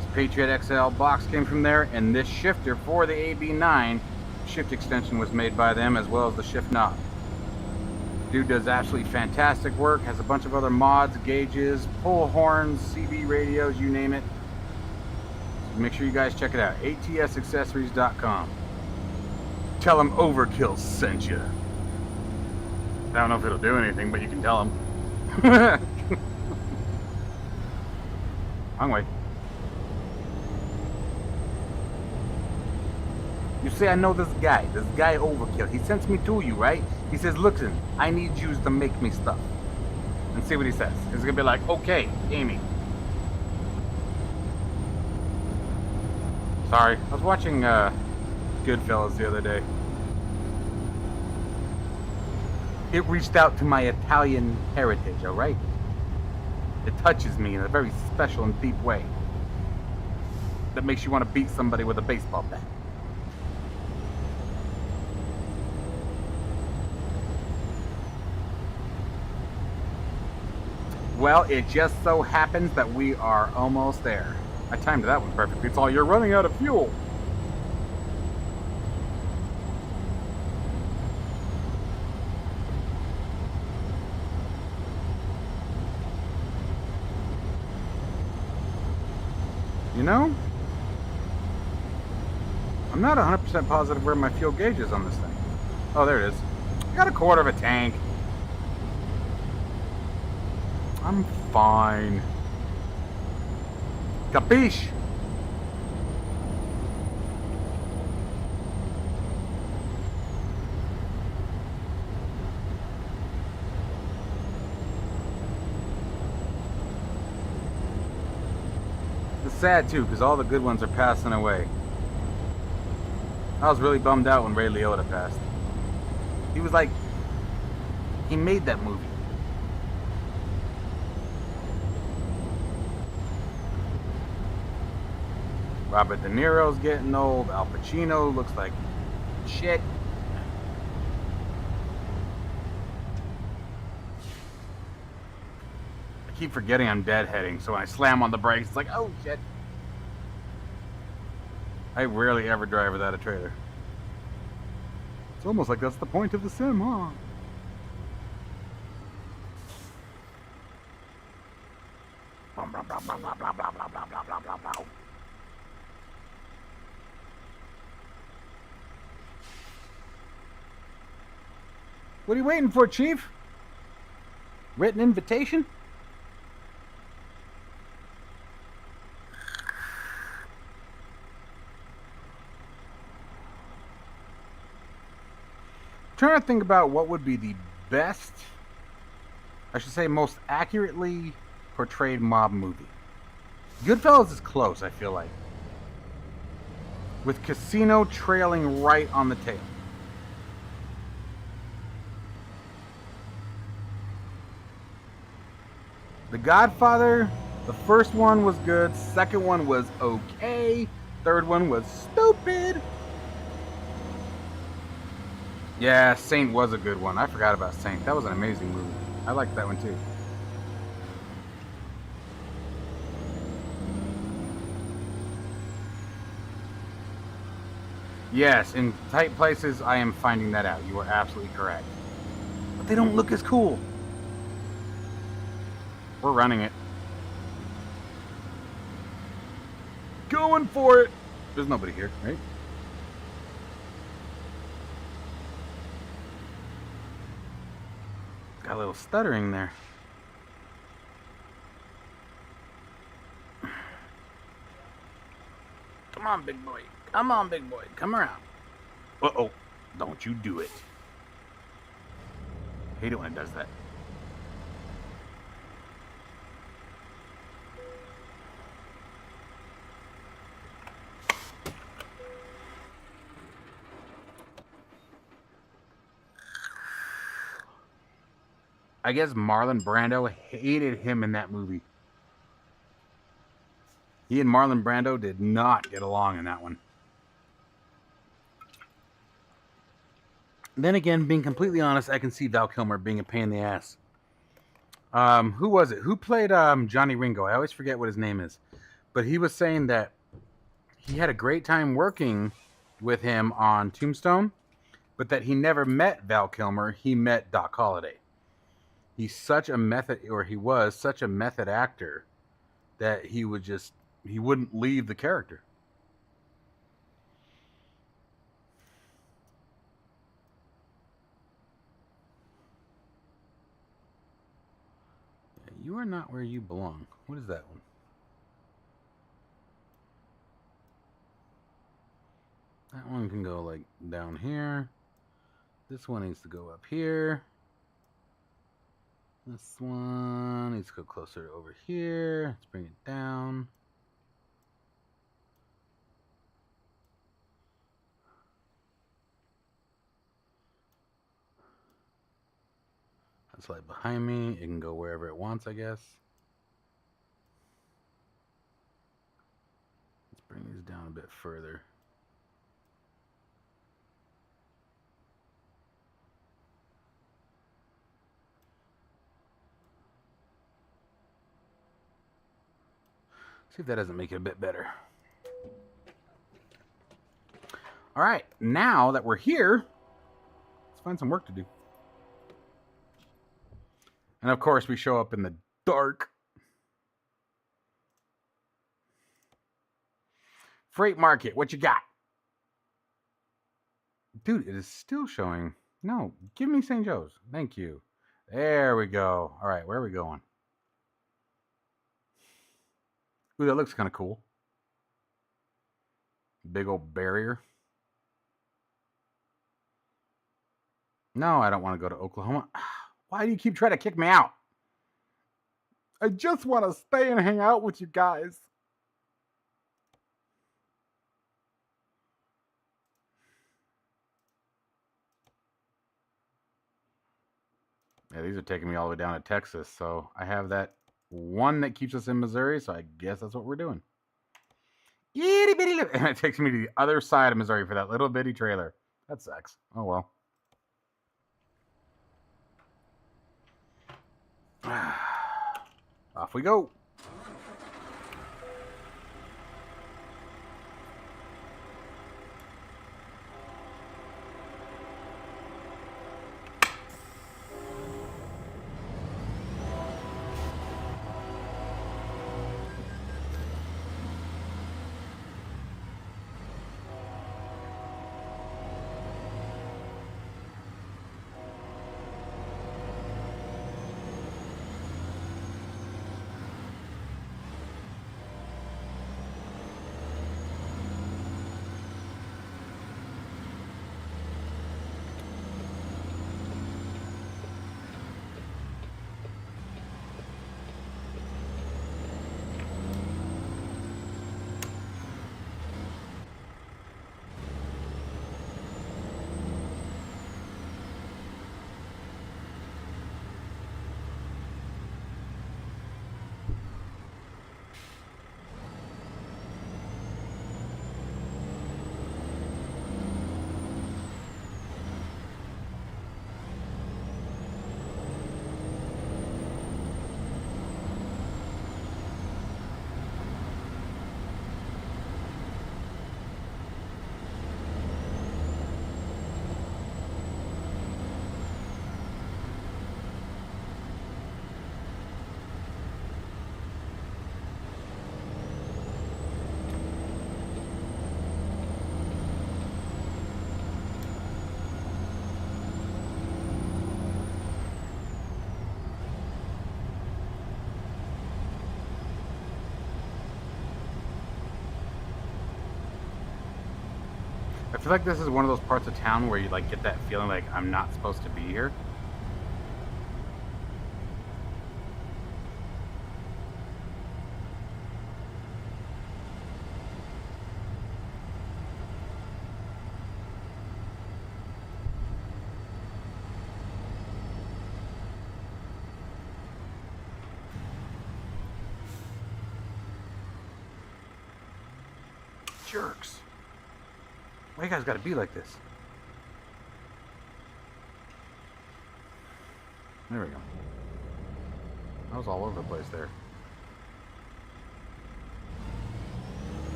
This Patriot XL box came from there, and this shifter for the AB9 shift extension was made by them, as well as the shift knob. Dude does absolutely fantastic work, has a bunch of other mods, gauges, pull horns, CB radios, you name it. So make sure you guys check it out, atsaccessories.com. Tell them OverKill sent you. I don't know if it'll do anything, but you can tell them. Wrong way. You say, I know this guy OverKill. He sends me to you, right? He says, listen, I need you to make me stuff. And see what he says. He's gonna be like, okay, Amy. Sorry, I was watching Goodfellas the other day. It reached out to my Italian heritage, alright? It touches me in a very special and deep way. That makes you want to beat somebody with a baseball bat. Well, it just so happens that we are almost there. I timed that one perfectly. It's all, you're running out of fuel. You know, I'm not 100% positive where my fuel gauge is on this thing. Oh, there it is. I got a quarter of a tank. I'm fine. Capiche? It's sad too, because all the good ones are passing away. I was really bummed out when Ray Liotta passed. He was like, he made that movie. Robert De Niro's getting old. Al Pacino looks like shit. I keep forgetting I'm deadheading, so when I slam on the brakes, it's like, oh shit. I rarely ever drive without a trailer. It's almost like that's the point of the sim, huh? What are you waiting for, Chief? Written invitation? I'm trying to think about what would be the best, I should say most accurately portrayed mob movie. Goodfellas is close, I feel like, with Casino trailing right on the tail. The Godfather, the first one was good, second one was okay, third one was stupid. Yeah, Saint was a good one. I forgot about Saint. That was an amazing movie. I liked that one too. Yes, in tight places, I am finding that out. You are absolutely correct. But they don't look as cool. We're running it. Going for it. There's nobody here, right? Got a little stuttering there. Come on, big boy. Come on, big boy. Come around. Uh-oh. Don't you do it. Hate it when it does that. I guess Marlon Brando hated him in that movie. He and Marlon Brando did not get along in that one. Then again, being completely honest, I can see Val Kilmer being a pain in the ass. Who was it? Who played Johnny Ringo? I always forget what his name is. But he was saying that he had a great time working with him on Tombstone, but that he never met Val Kilmer. He met Doc Holliday. He was such a method actor that he wouldn't leave the character. You are not where you belong. What is that one? That one can go like down here. This one needs to go up here. This one needs to go closer over here. Let's bring it down. That's like behind me. It can go wherever it wants, I guess. Let's bring these down a bit further. See if that doesn't make it a bit better. All right, now that we're here, let's find some work to do. And of course, we show up in the dark. Freight market, what you got? Dude, it is still showing. No, give me St. Joe's. Thank you. There we go. All right, where are we going? Ooh, that looks kind of cool. Big old barrier. No, I don't want to go to Oklahoma. Why do you keep trying to kick me out? I just want to stay and hang out with you guys. Yeah, these are taking me all the way down to Texas. So I have that one that keeps us in Missouri. So I guess that's what we're doing. Itty bitty, and it takes me to the other side of Missouri for that little bitty trailer. That sucks. Oh well. Off we go. I feel like this is one of those parts of town where you like get that feeling like I'm not supposed to be here. Jerks. Why you guys gotta be like this? There we go. I was all over the place there.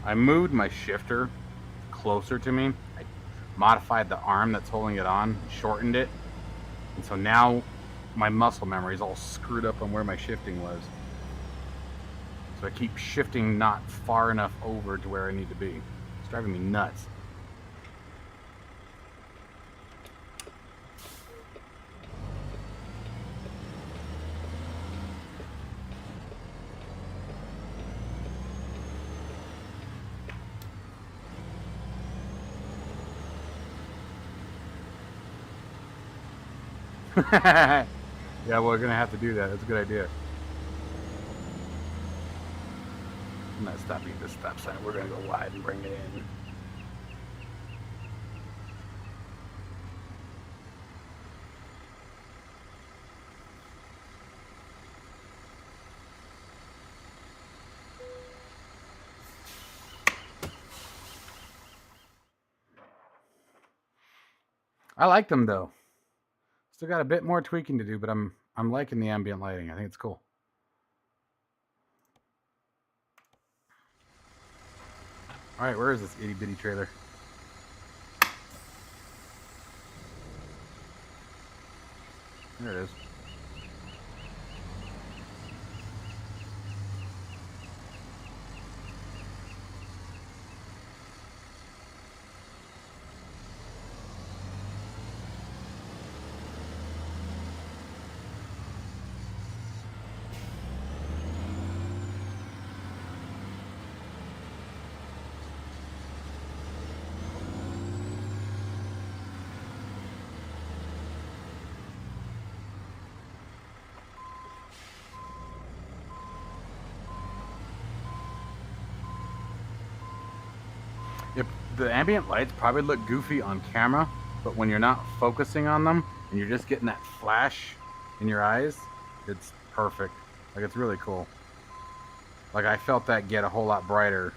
I moved my shifter closer to me. I modified the arm that's holding it on, shortened it, and so now my muscle memory is all screwed up on where my shifting was. So I keep shifting not far enough over to where I need to be. It's driving me nuts. Yeah, we're gonna have to do that. That's a good idea. I'm not stopping at this stop sign. We're gonna go wide and bring it in. I like them though. Still got a bit more tweaking to do, but I'm liking the ambient lighting. I think it's cool. All right, where is this itty bitty trailer? There it is. The ambient lights probably look goofy on camera, but when you're not focusing on them and you're just getting that flash in your eyes, it's perfect. Like, it's really cool. Like, I felt that get a whole lot brighter.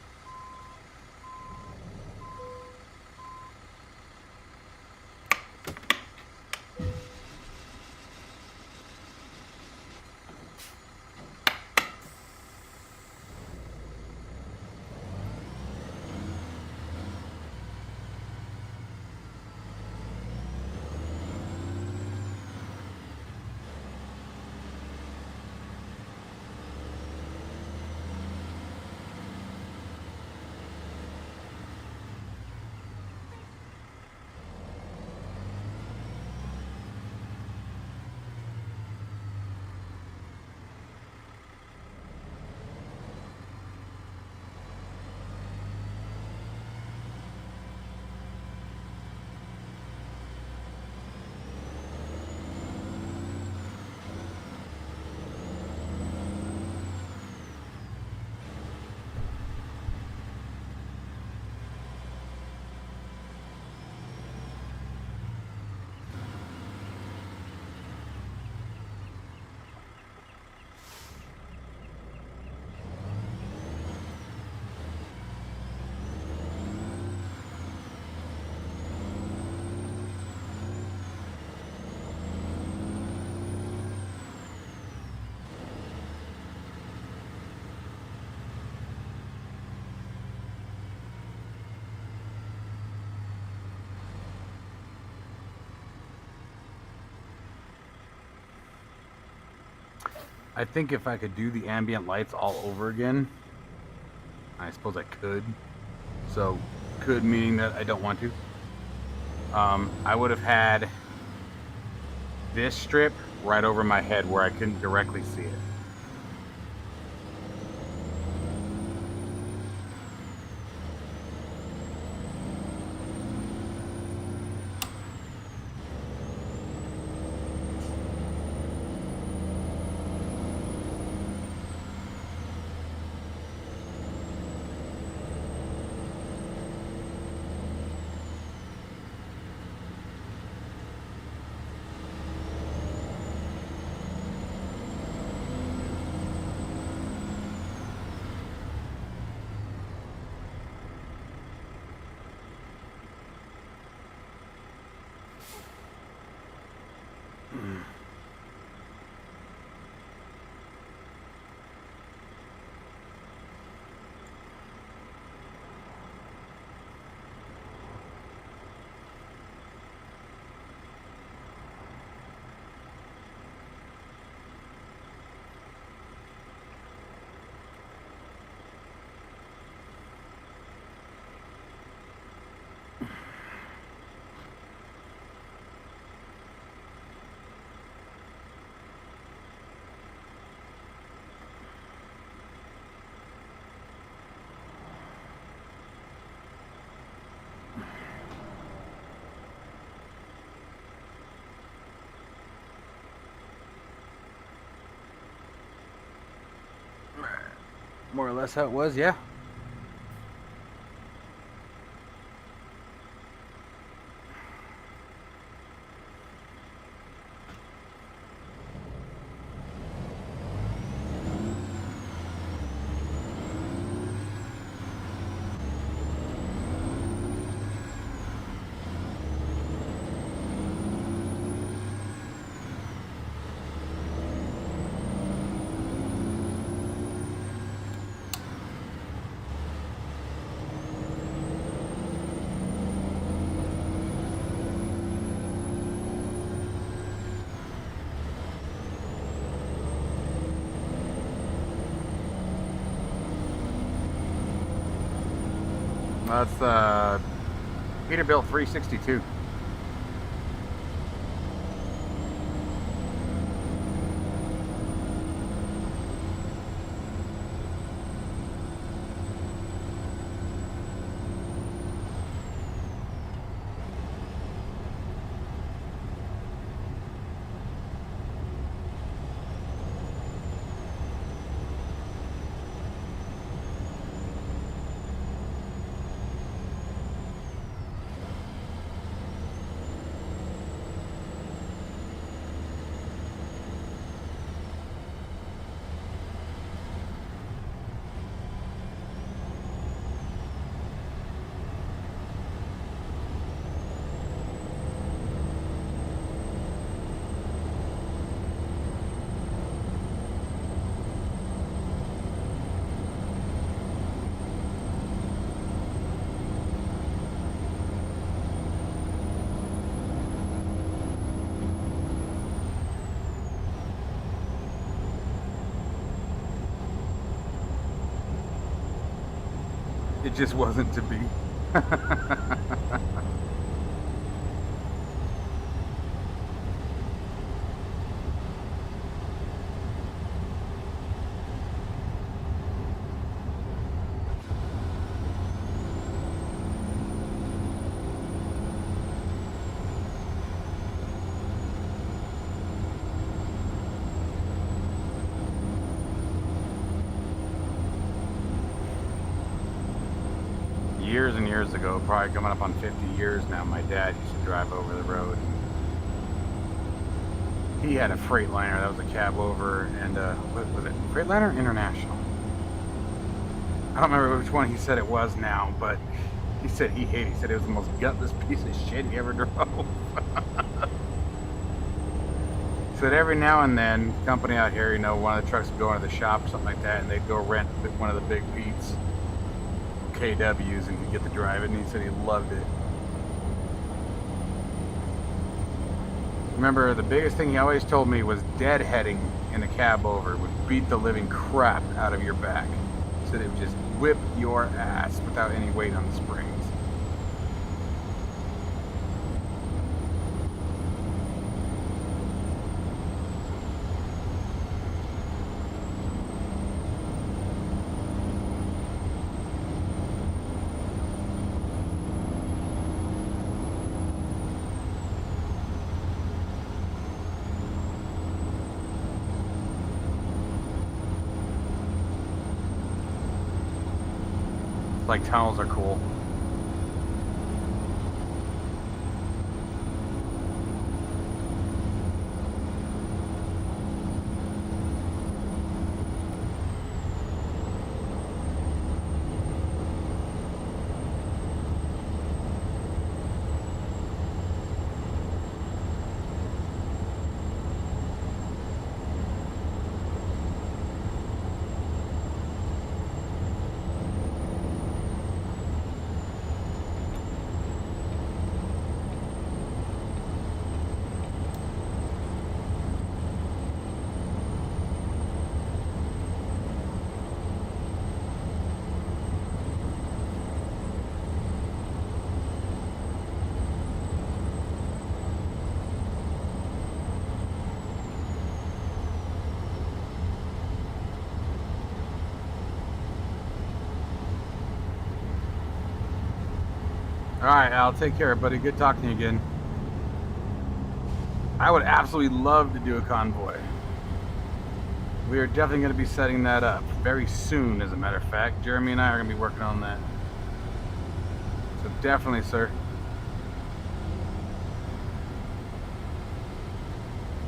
I think if I could do the ambient lights all over again, I suppose I could. So, could meaning that I don't want to. I would have had this strip right over my head where I couldn't directly see it. more or less how it was, yeah. That's the Peterbilt 362. It just wasn't to be. Years and years ago, probably coming up on 50 years now, my dad used to drive over the road. He had a Freightliner that was a cab over, and what was it, Freightliner International? I don't remember which one he said it was now, but he said he hated it. He said it was the most gutless piece of shit he ever drove. Said every now and then, company out here, you know, one of the trucks would go into the shop or something like that, and they'd go rent one of the big Pete's KWs and he'd get to drive it, and he said he loved it. Remember, the biggest thing he always told me was deadheading in a cab over would beat the living crap out of your back. He said it would just whip your ass without any weight on the springs. Like, tunnels are cool. Alright, Al, take care, buddy. Good talking to you again. I would absolutely love to do a convoy. We are definitely going to be setting that up very soon, as a matter of fact. Jeremy and I are going to be working on that. So definitely, sir.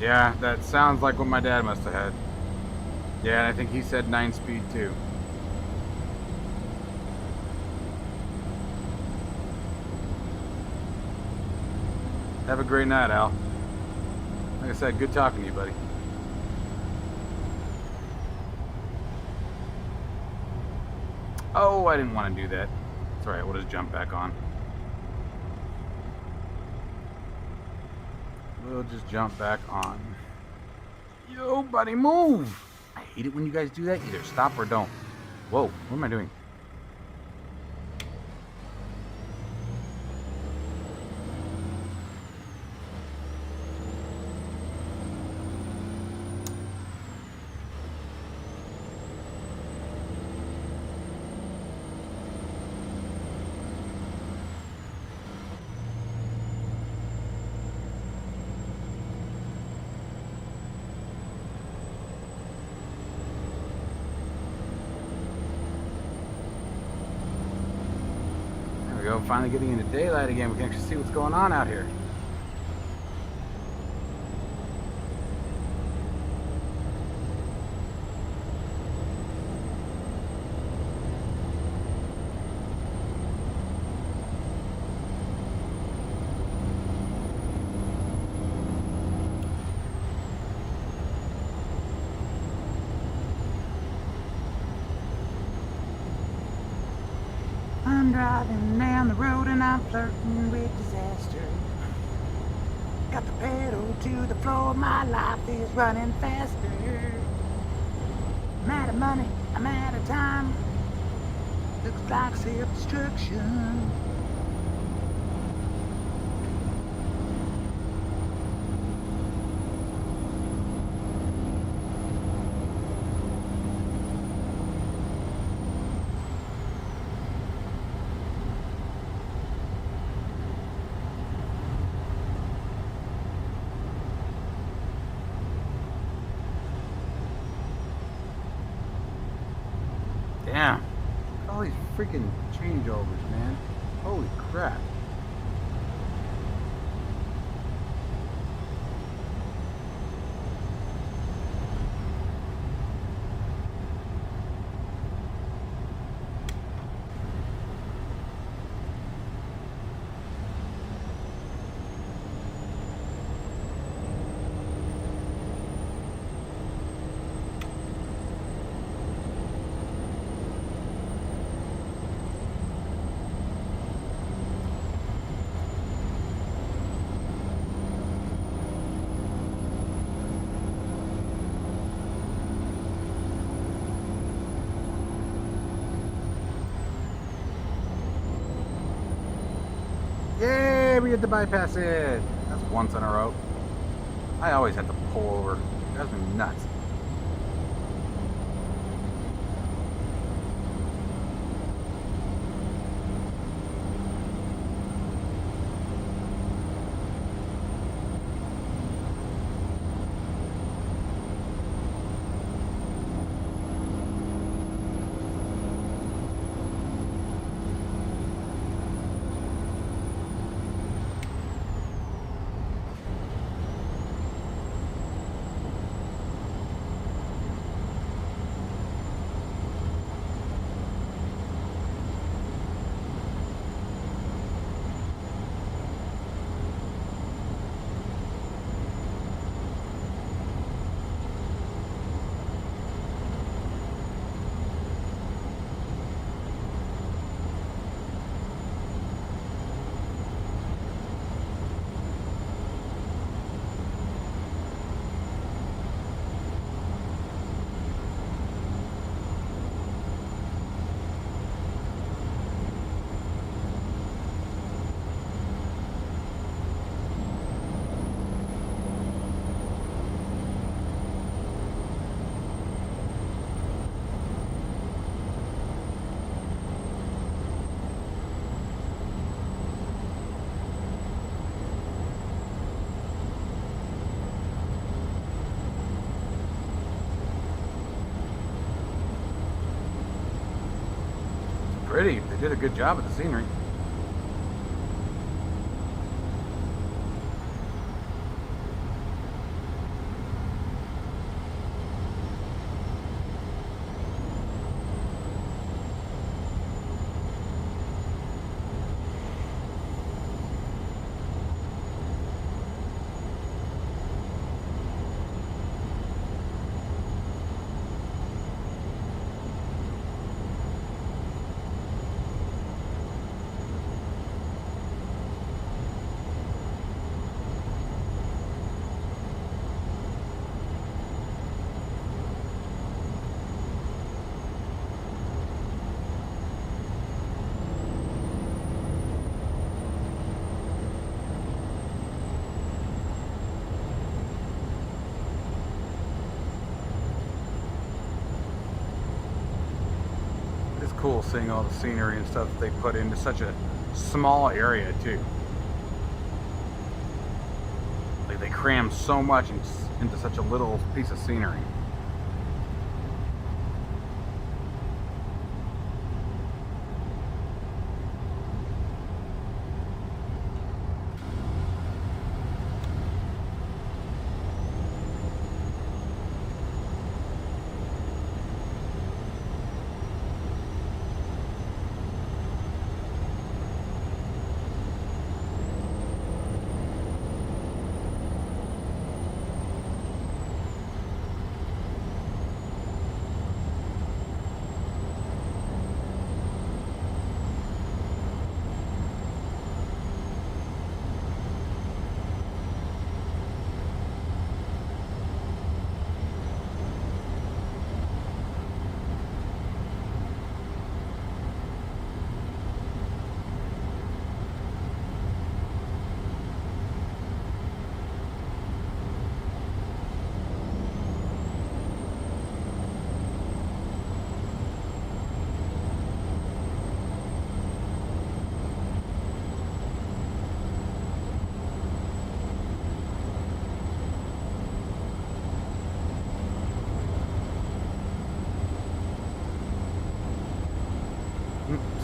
Yeah, that sounds like what my dad must have had. Yeah, and I think he said 9-speed too. Have a great night, Al. Like I said, good talking to you, buddy. Oh, I didn't want to do that. It's alright, we'll just jump back on. We'll just jump back on. Yo, buddy, move! I hate it when you guys do that. Either stop or don't. Whoa, what am I doing? Finally getting into daylight again. We can actually see what's going on out here. I'm driving down the road and I'm flirting with disaster. Got the pedal to the floor, my life is running faster. I'm out of money, I'm out of time. Looks like self-destruction. Damn. All these freaking changeovers, man. Holy crap. Yay, we get to bypass it. That's once in a row. I always have to pull over. It drives me nuts. pretty. They did a good job with the scenery. Cool seeing all the scenery and stuff that they put into such a small area too. Like they cram so much into such a little piece of scenery.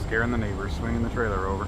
Scaring the neighbors, swinging the trailer over.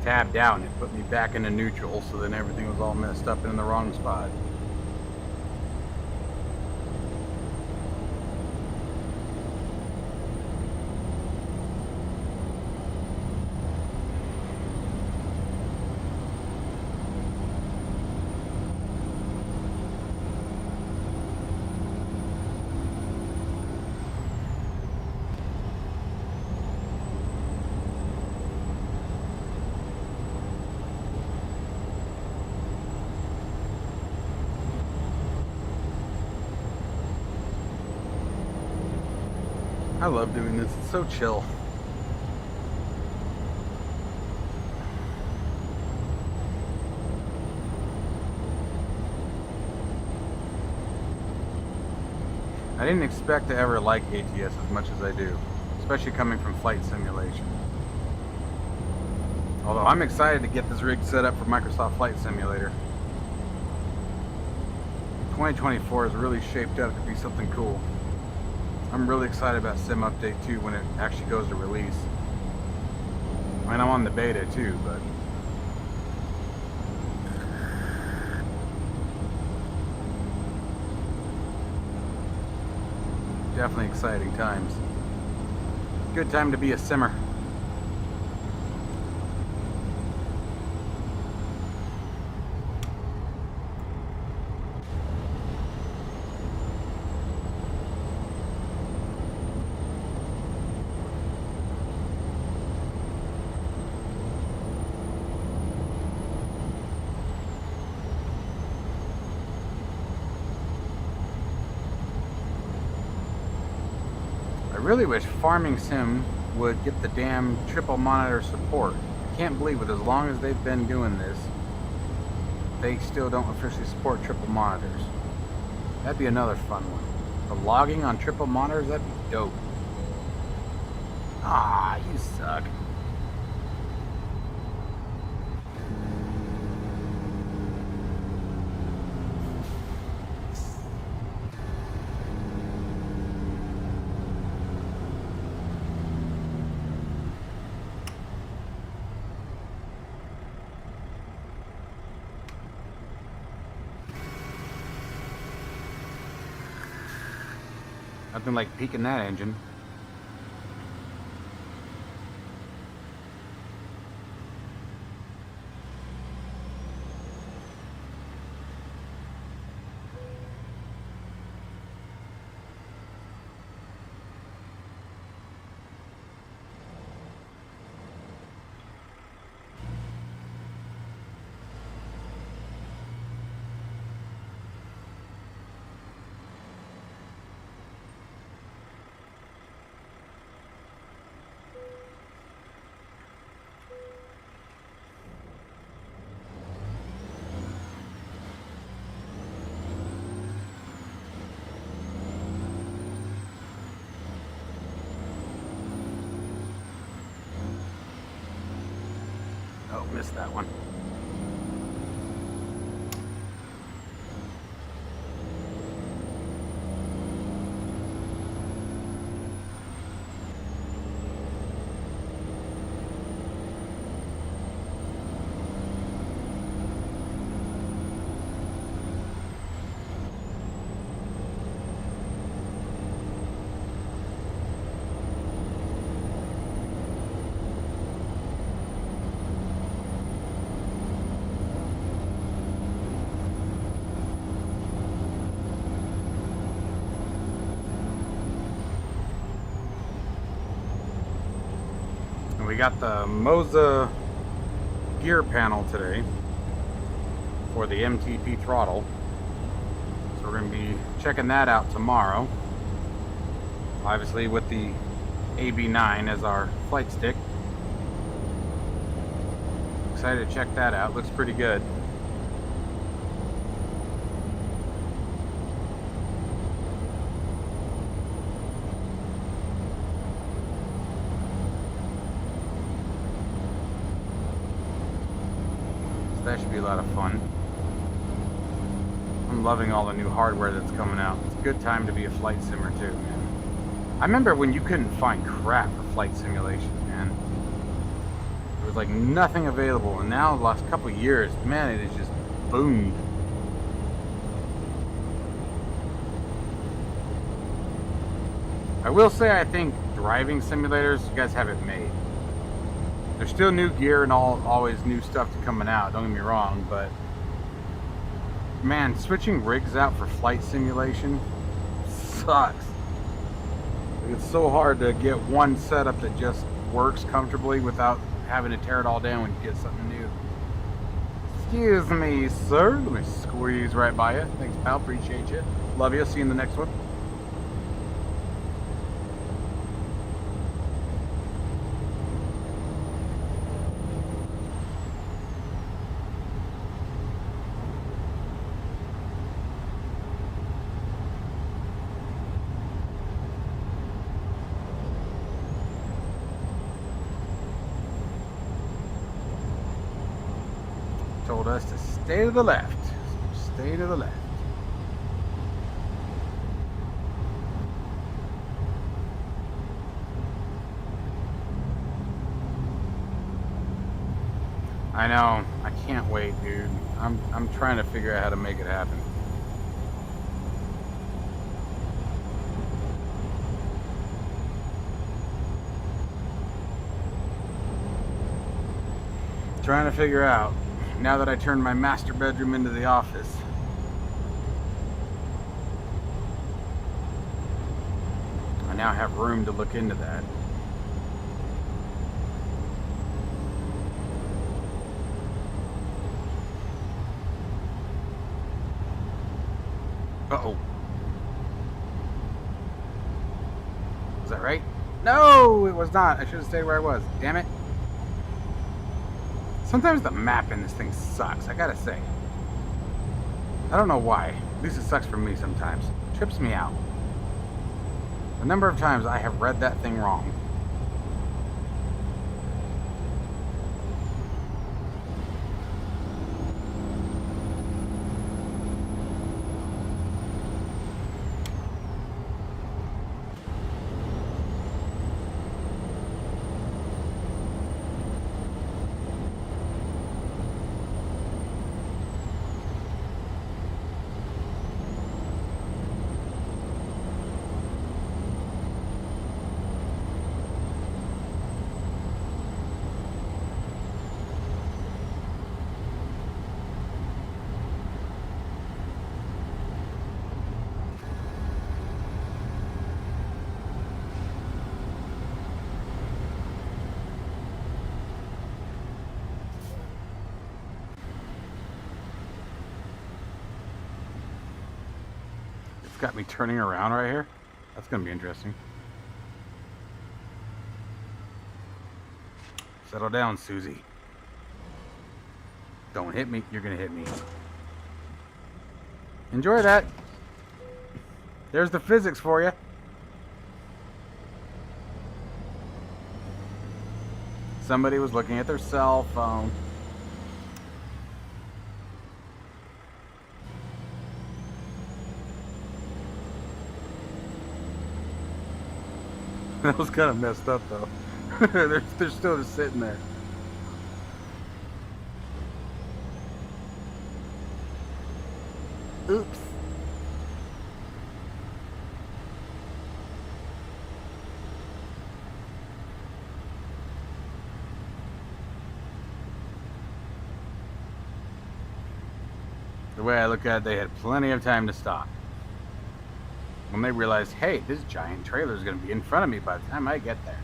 Tabbed out and it put me back into neutral, so then everything was all messed up and in the wrong spot. I love doing this, it's so chill. I didn't expect to ever like ATS as much as I do, especially coming from flight simulation. Although I'm excited to get this rig set up for Microsoft Flight Simulator. 2024 is really shaped up to be something cool. I'm really excited about Sim Update 2 when it actually goes to release. I mean, I'm on the beta too, but Definitely exciting times. Good time to be a simmer. I really wish Farming Sim would get the damn triple monitor support. I can't believe it, as long as they've been doing this, they still don't officially support triple monitors. That'd be another fun one. The logging on triple monitors, that'd be dope. Ah, you suck. Nothing like peeking that engine. Oh, missed that one. We got the Moza gear panel today for the MTP throttle, so we're going to be checking that out tomorrow, obviously with the AB9 as our flight stick. Excited to check that out. Looks pretty good. That should be a lot of fun. I'm loving all the new hardware that's coming out. It's a good time to be a flight simmer too, man. I remember when you couldn't find crap for flight simulation, man. There was like nothing available, and now the last couple of years, man, it has just boomed. I will say, I think driving simulators, you guys have it made. There's still new gear and always new stuff coming out, don't get me wrong, but man, switching rigs out for flight simulation sucks. It's so hard to get one setup that just works comfortably without having to tear it all down when you get something new. Excuse me, sir. Let me squeeze right by you. Thanks, pal. Appreciate you. Love you. See you in the next one. Told us to stay to the left. Stay to the left. I know. I can't wait, dude. I'm trying to figure out how to make it happen. Trying to figure out, now that I turned my master bedroom into the office, I now have room to look into that. Uh-oh. Was that right? No, it was not. I should have stayed where I was. Damn it. Sometimes the map in this thing sucks, I gotta say. I don't know why. At least it sucks for me sometimes. It trips me out. The number of times I have read that thing wrong. Got me turning around right here. That's gonna be interesting. Settle down, Susie. Don't hit me. You're gonna hit me. Enjoy that. There's the physics for you. Somebody was looking at their cell phone. That was kind of messed up, though. they're still just sitting there. Oops. The way I look at it, they had plenty of time to stop. When they realized, hey, this giant trailer is going to be in front of me by the time I get there.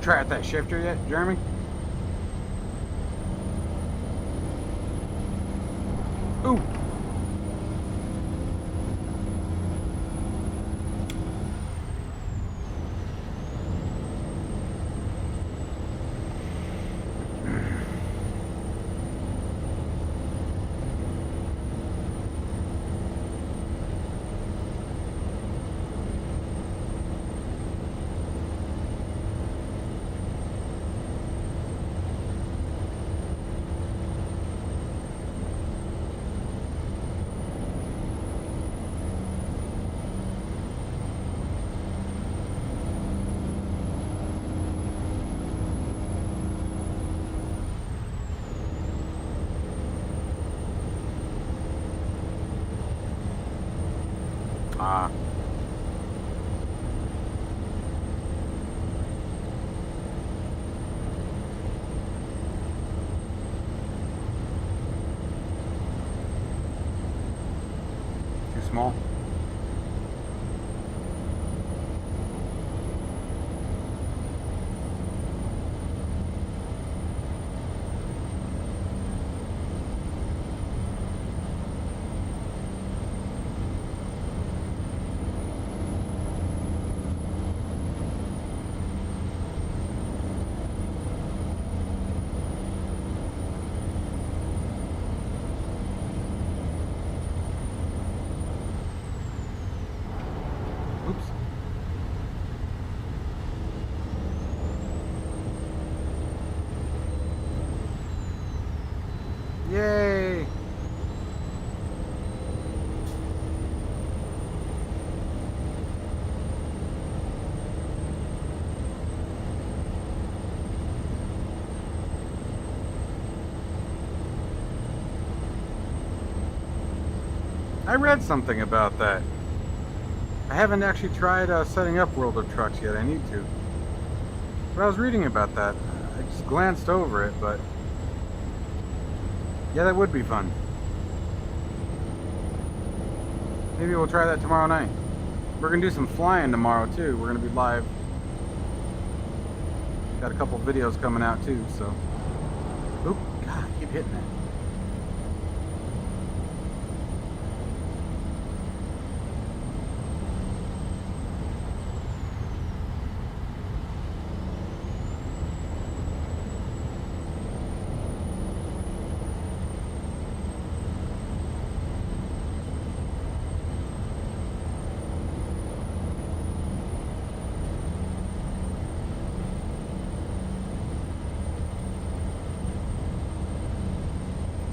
Try out that shifter yet, Jeremy? Ooh. Ah. Too small. Oops. Yay! I read something about that. I haven't actually tried setting up World of Trucks yet. I need to. But I was reading about that. I just glanced over it, but yeah, that would be fun. Maybe we'll try that tomorrow night. We're gonna do some flying tomorrow too. We're gonna be live. Got a couple videos coming out too, so. Oop, God, I keep hitting it.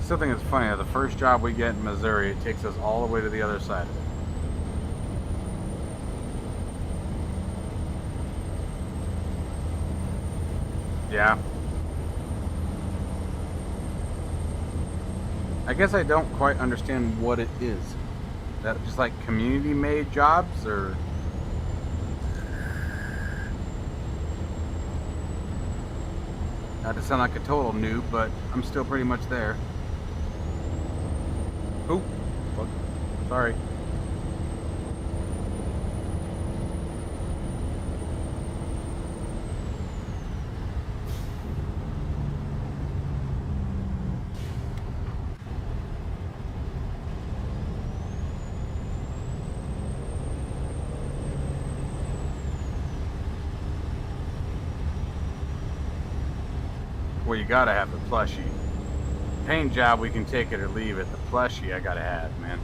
Still think it's funny that the first job we get in Missouri, it takes us all the way to the other side of it. Yeah. I guess I don't quite understand what it is. That just like community-made jobs, or not to sound like a total noob, but I'm still pretty much there. Oop. Sorry. Well, you gotta have the plushie. Paint job, we can take it or leave it. The plushie, I gotta have, man.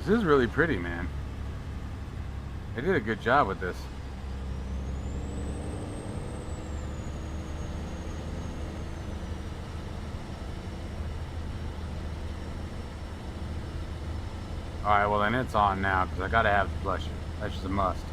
This is really pretty, man. They did a good job with this. Alright, well then it's on now, because I gotta have the plushie. That's just a must.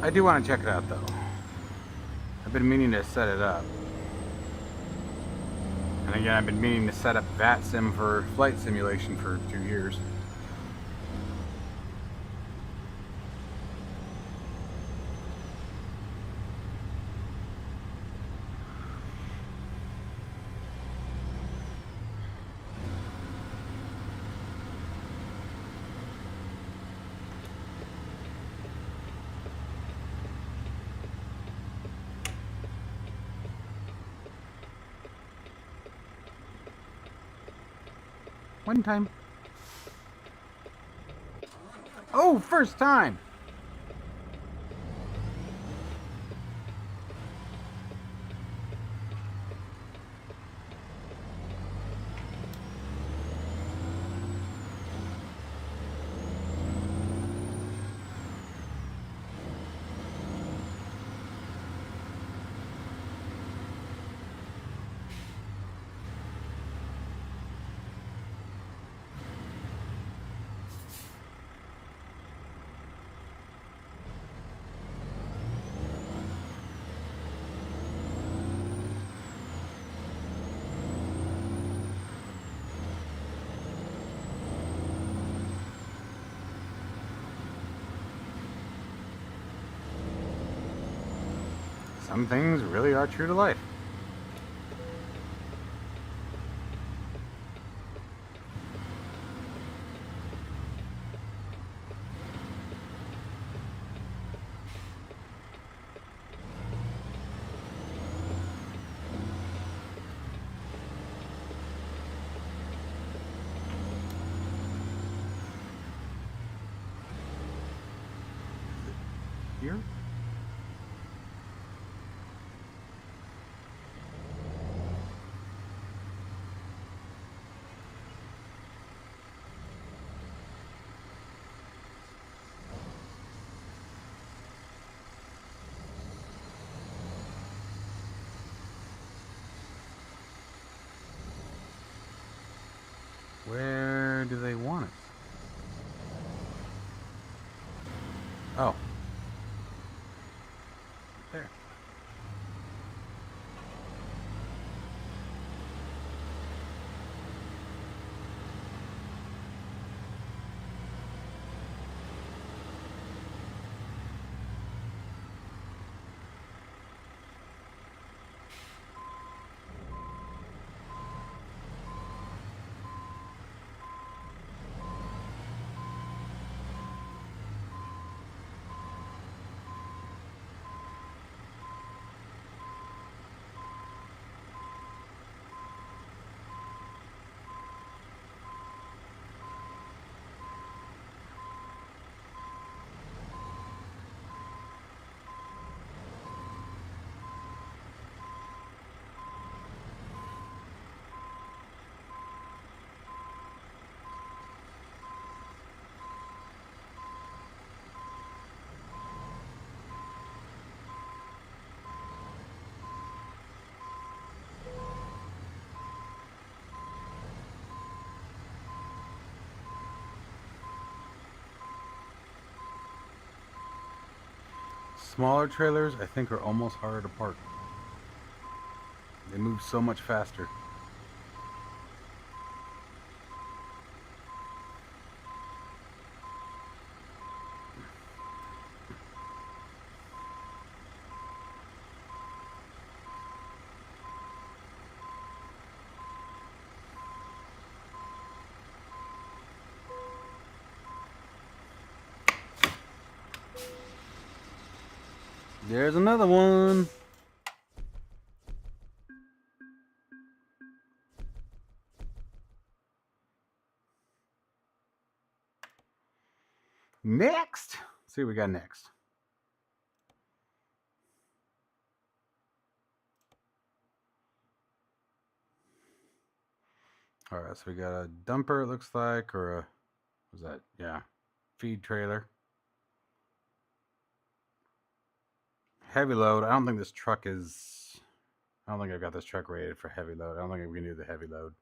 I do want to check it out though. I've been meaning to set it up. And again, I've been meaning to set up VATSIM for flight simulation for 2 years. One time. Oh, first time! Some things really are true to life. Here? Where do they want it? Oh. There. Smaller trailers, I think, are almost harder to park. They move so much faster. There's another one. Next. Let's see what we got next. All right, so we got a dumper, it looks like, or a, what's that? Yeah, feed trailer. Heavy load. I don't think this truck is, I don't think I've got this truck rated for heavy load. I don't think we can do the heavy load.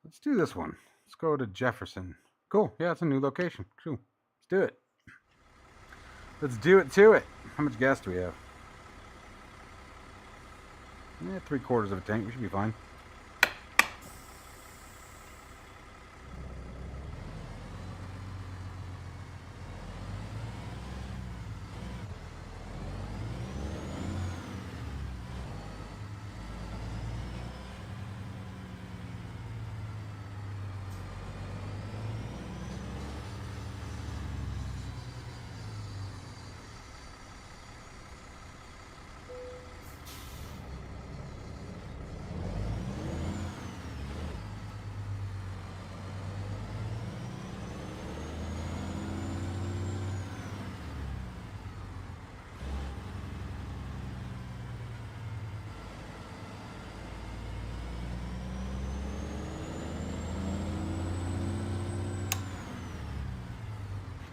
Let's do this one. Let's go to Jefferson. Cool. Yeah, it's a new location. Cool. Let's do it. Let's do it to it. How much gas do we have? 3/4 of a tank. We should be fine.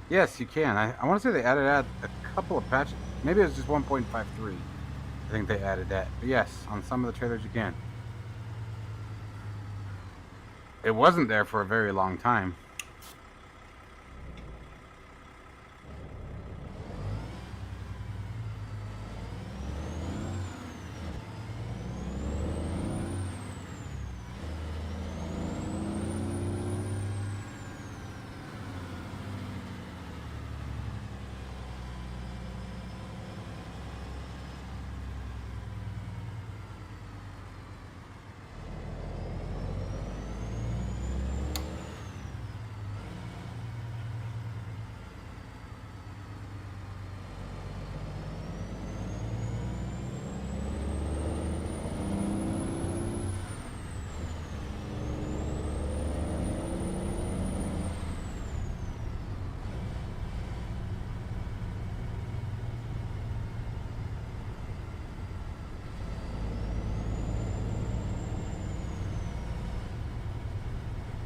Yes, you can. I want to say they added a couple of patches. Maybe it was just 1.53. I think they added that. But yes, on some of the trailers you can. It wasn't there for a very long time.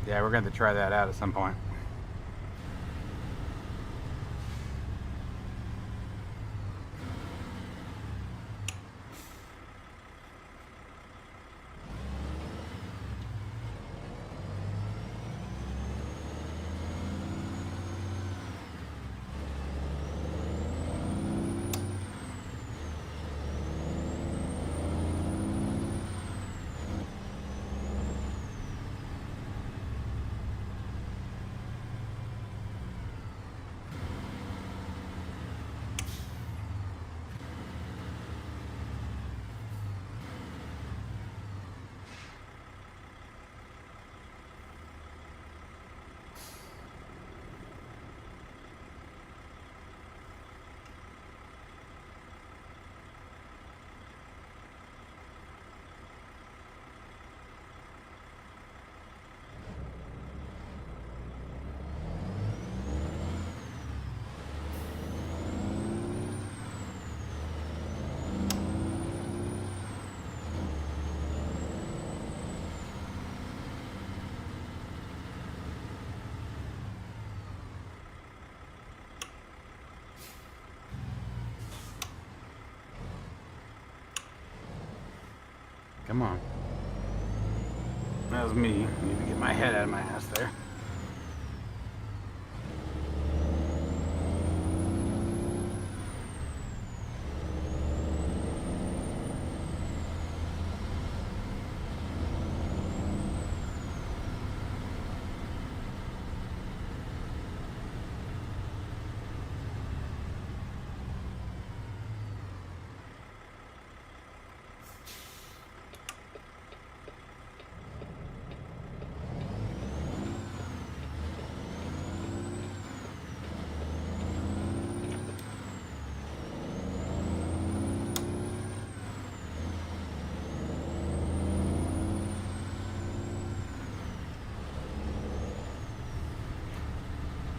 Yeah, we're going to try that out at some point. Come on. That was me. I need to get my head out of my ass there.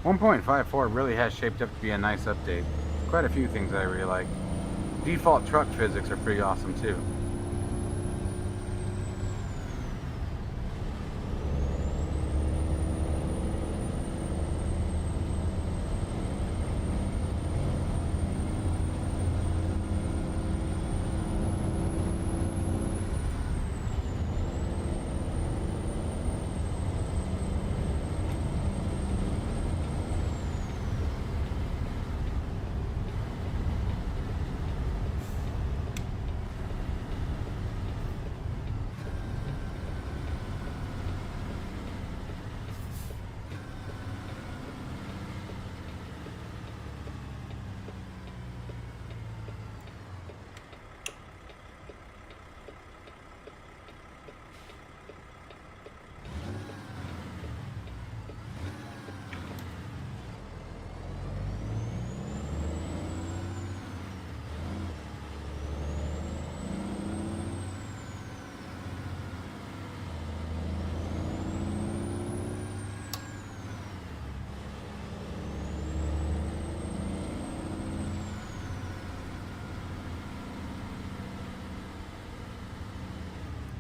.54 really has shaped up to be a nice update. Quite a few things I really like. Default truck physics are pretty awesome too.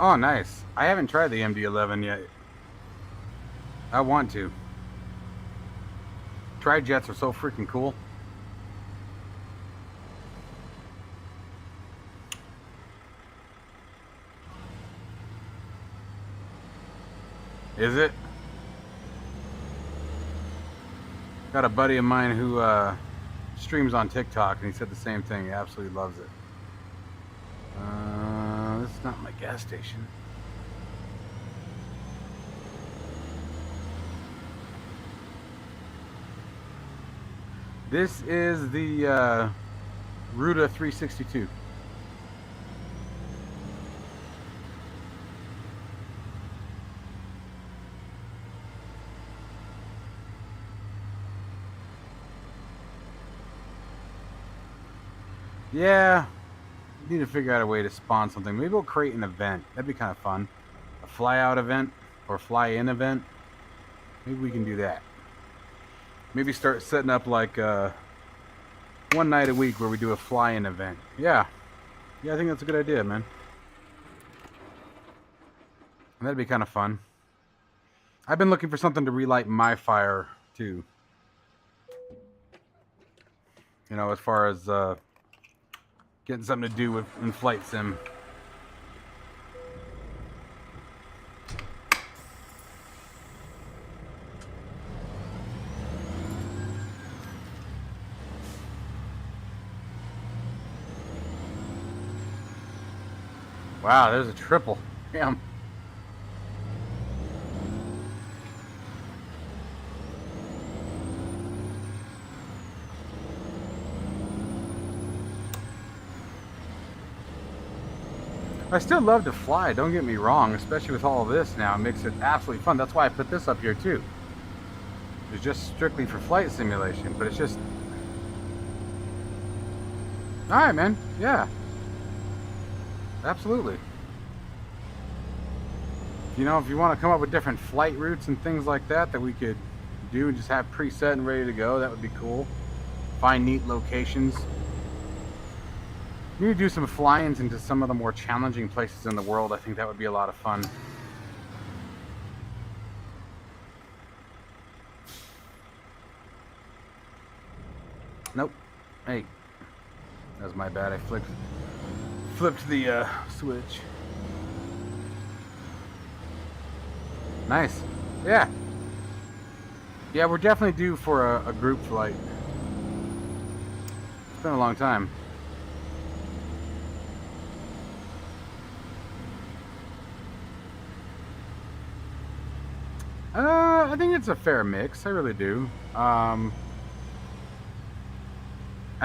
Oh, nice. I haven't tried the MD-11 yet. I want to. Tri-jets are so freaking cool. Is it? Got a buddy of mine who streams on TikTok, and he said the same thing. He absolutely loves it. This is not my gas station. This is the Ruda 362. Yeah, need to figure out a way to spawn something. Maybe we'll create an event. That'd be kind of fun. A fly out event or fly in event. Maybe we can do that. Maybe start setting up like one night a week where we do a fly in event. Yeah, I think that's a good idea, man. And that'd be kind of fun. I've been looking for something to relight my fire too. You know, as far as getting something to do with in flight sim. Wow, there's a triple. Damn. I still love to fly, don't get me wrong, especially with all of this now. It makes it absolutely fun. That's why I put this up here too. It's just strictly for flight simulation, but it's just... Alright, man. Yeah. Absolutely. You know, if you want to come up with different flight routes and things like that that we could do and just have preset and ready to go, that would be cool. Find neat locations. We need to do some fly-ins into some of the more challenging places in the world. I think that would be a lot of fun. Nope. Hey. That was my bad. I flipped the switch. Nice. Yeah. Yeah, we're definitely due for a group flight. It's been a long time. I think it's a fair mix. I really do. I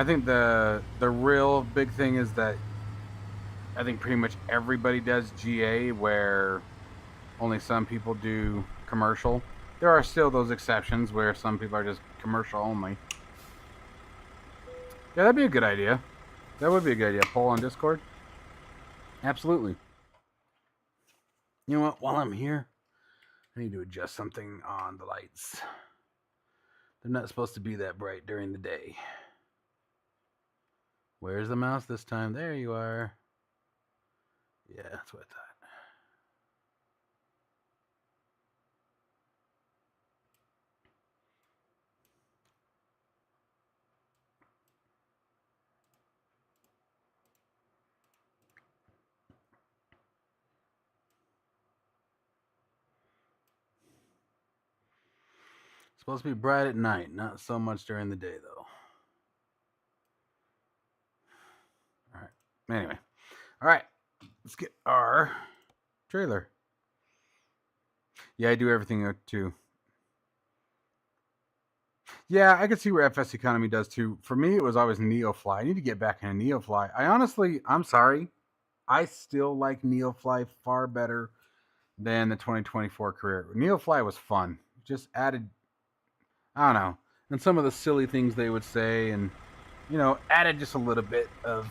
think the real big thing is that I think pretty much everybody does GA, where only some people do commercial. There are still those exceptions where some people are just commercial only. Yeah, that'd be a good idea. That would be a good idea. Poll on Discord. Absolutely. You know what? While I'm here, I need to adjust something on the lights. They're not supposed to be that bright during the day. Where's the mouse this time? There you are. Yeah, that's what I thought. It's supposed to be bright at night, not so much during the day, though. All right. Anyway. All right. Let's get our trailer. Yeah, I do everything too. Yeah, I could see where FS Economy does too. For me, it was always NeoFly. I need to get back into NeoFly. I'm sorry. I still like NeoFly far better than the 2024 career. NeoFly was fun. Just added, I don't know, and some of the silly things they would say, and, you know, added just a little bit of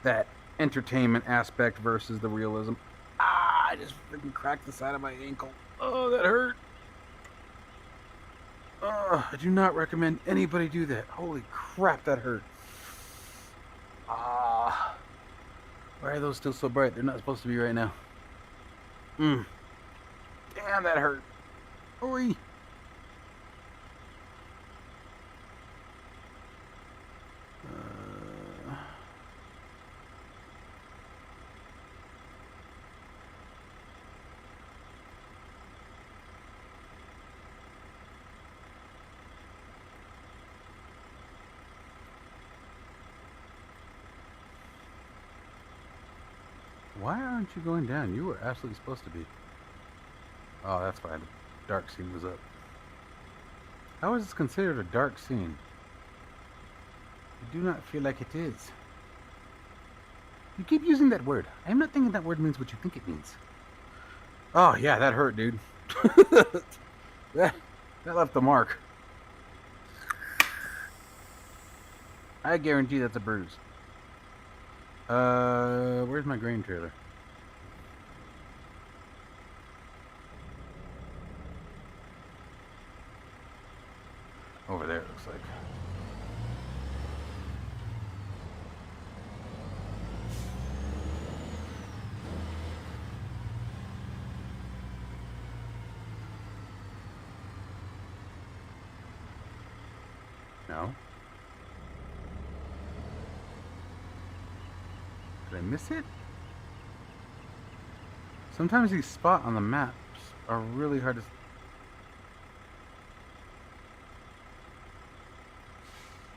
that entertainment aspect versus the realism. I just freaking cracked the side of my ankle. Oh, that hurt. I do not recommend anybody do that. Holy crap, that hurt. Why are those still so bright? They're not supposed to be right now. Damn, that hurt. Oi. Why aren't you going down? You were absolutely supposed to be. Oh, that's fine. The dark scene was up. How is this considered a dark scene? I do not feel like it is. You keep using that word. I am not thinking that word means what you think it means. Oh, yeah, that hurt, dude. that left a mark. I guarantee that's a bruise. Where's my grain trailer? Over there, it looks like. No. Did I miss it? Sometimes these spots on the maps are really hard to...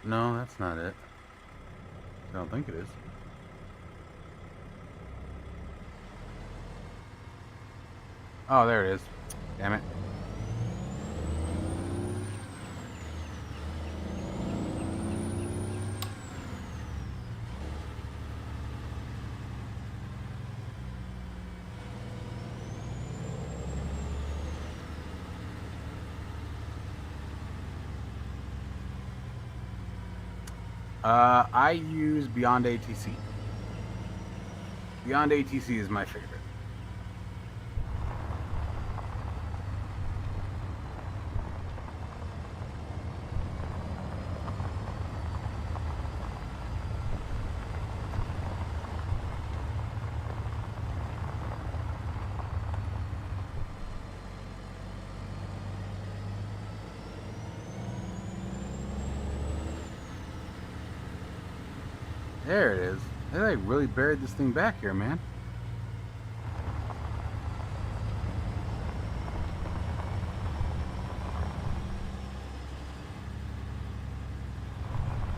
No, that's not it. I don't think it is. Oh, there it is. Damn it. I use Beyond ATC. Beyond ATC is my favorite. There it is. They really buried this thing back here, man.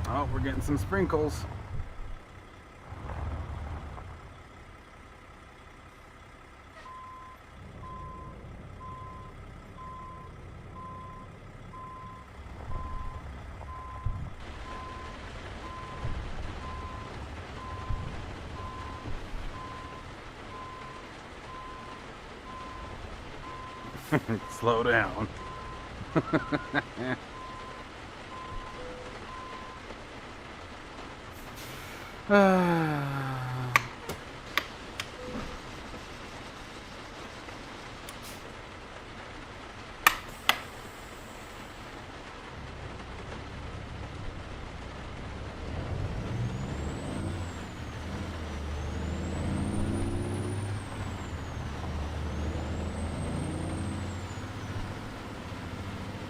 Oh, we're getting some sprinkles. Slow down.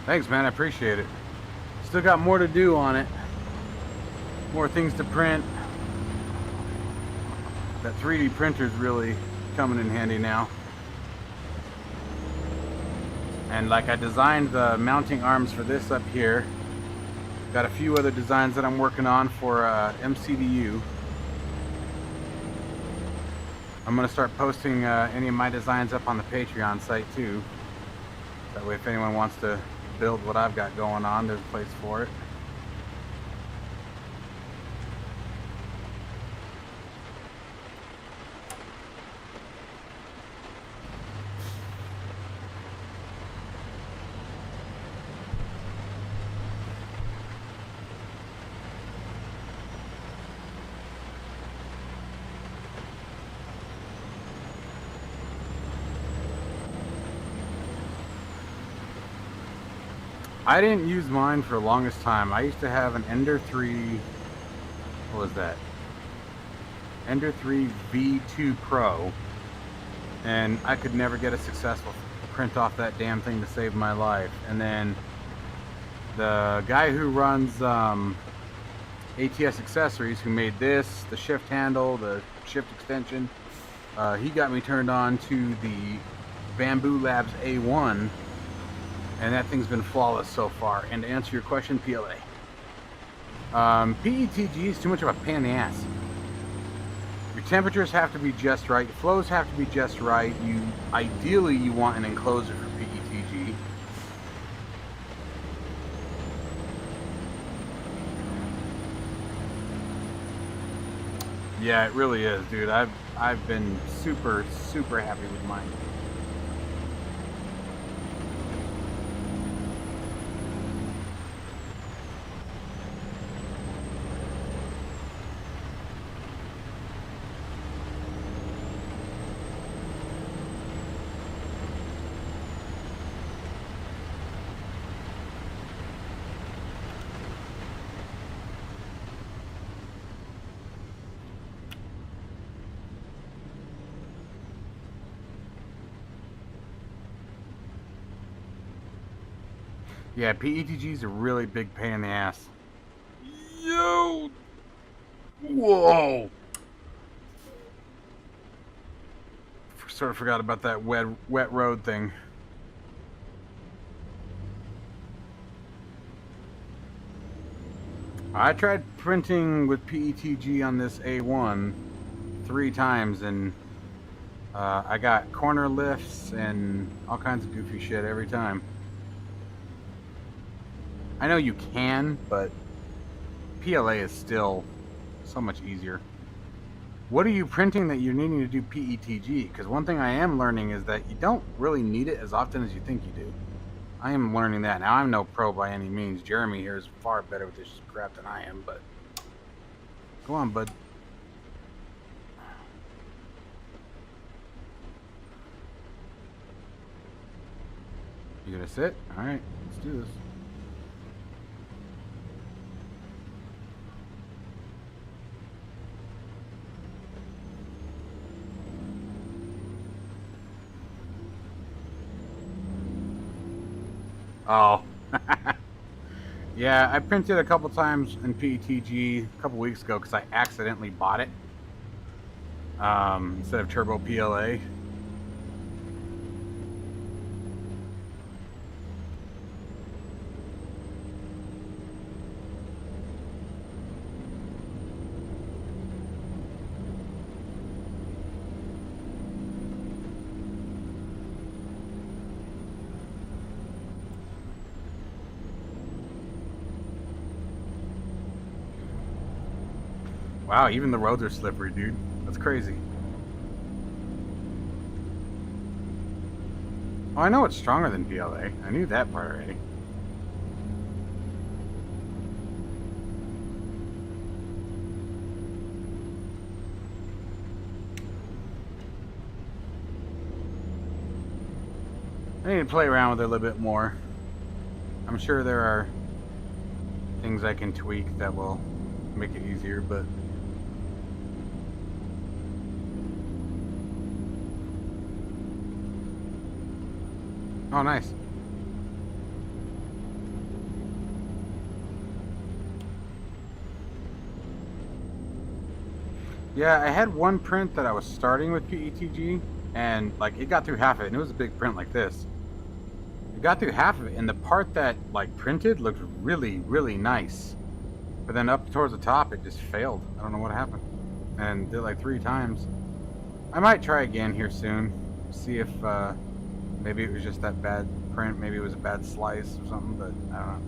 Thanks, man. I appreciate it. Still got more to do on it. More things to print. That 3D printer's really coming in handy now. And like I designed the mounting arms for this up here. Got a few other designs that I'm working on for MCDU. I'm going to start posting any of my designs up on the Patreon site too. That way if anyone wants to build what I've got going on, there's a place for it. I didn't use mine for the longest time. I used to have an Ender 3, what was that? Ender 3 V2 Pro. and I could never get a successful print off that damn thing to save my life. And then the guy who runs ATS accessories, who made this, the shift handle, the shift extension, he got me turned on to the Bamboo Labs A1, and that thing's been flawless so far. And to answer your question, PLA. PETG is too much of a pain in the ass. Your temperatures have to be just right, your flows have to be just right. Ideally you want an enclosure for PETG. Yeah, it really is, dude. I've been super happy with mine. Yeah, PETG is a really big pain in the ass. Yo! Whoa! Sort of forgot about that wet road thing. I tried printing with PETG on this A1 3 times, and I got corner lifts and all kinds of goofy shit every time. I know you can, but PLA is still so much easier. What are you printing that you're needing to do PETG? Because one thing I am learning is that you don't really need it as often as you think you do. I am learning that. Now, I'm no pro by any means. Jeremy here is far better with this crap than I am, but go on, bud. You gonna sit? All right, let's do this. Oh. Yeah, I printed a couple times in PETG a couple weeks ago because I accidentally bought it instead of Turbo PLA. Wow, even the roads are slippery, dude. That's crazy. Oh, I know it's stronger than PLA. I knew that part already. I need to play around with it a little bit more. I'm sure there are things I can tweak that will make it easier, but oh, nice. Yeah, I had one print that I was starting with PETG, and like it got through half of it, and it was a big print like this. It got through half of it, and the part that like printed looked really nice. But then up towards the top, it just failed. I don't know what happened. And did it like 3 times. I might try again here soon. See if maybe it was just that bad print. Maybe it was a bad slice or something, but I don't know.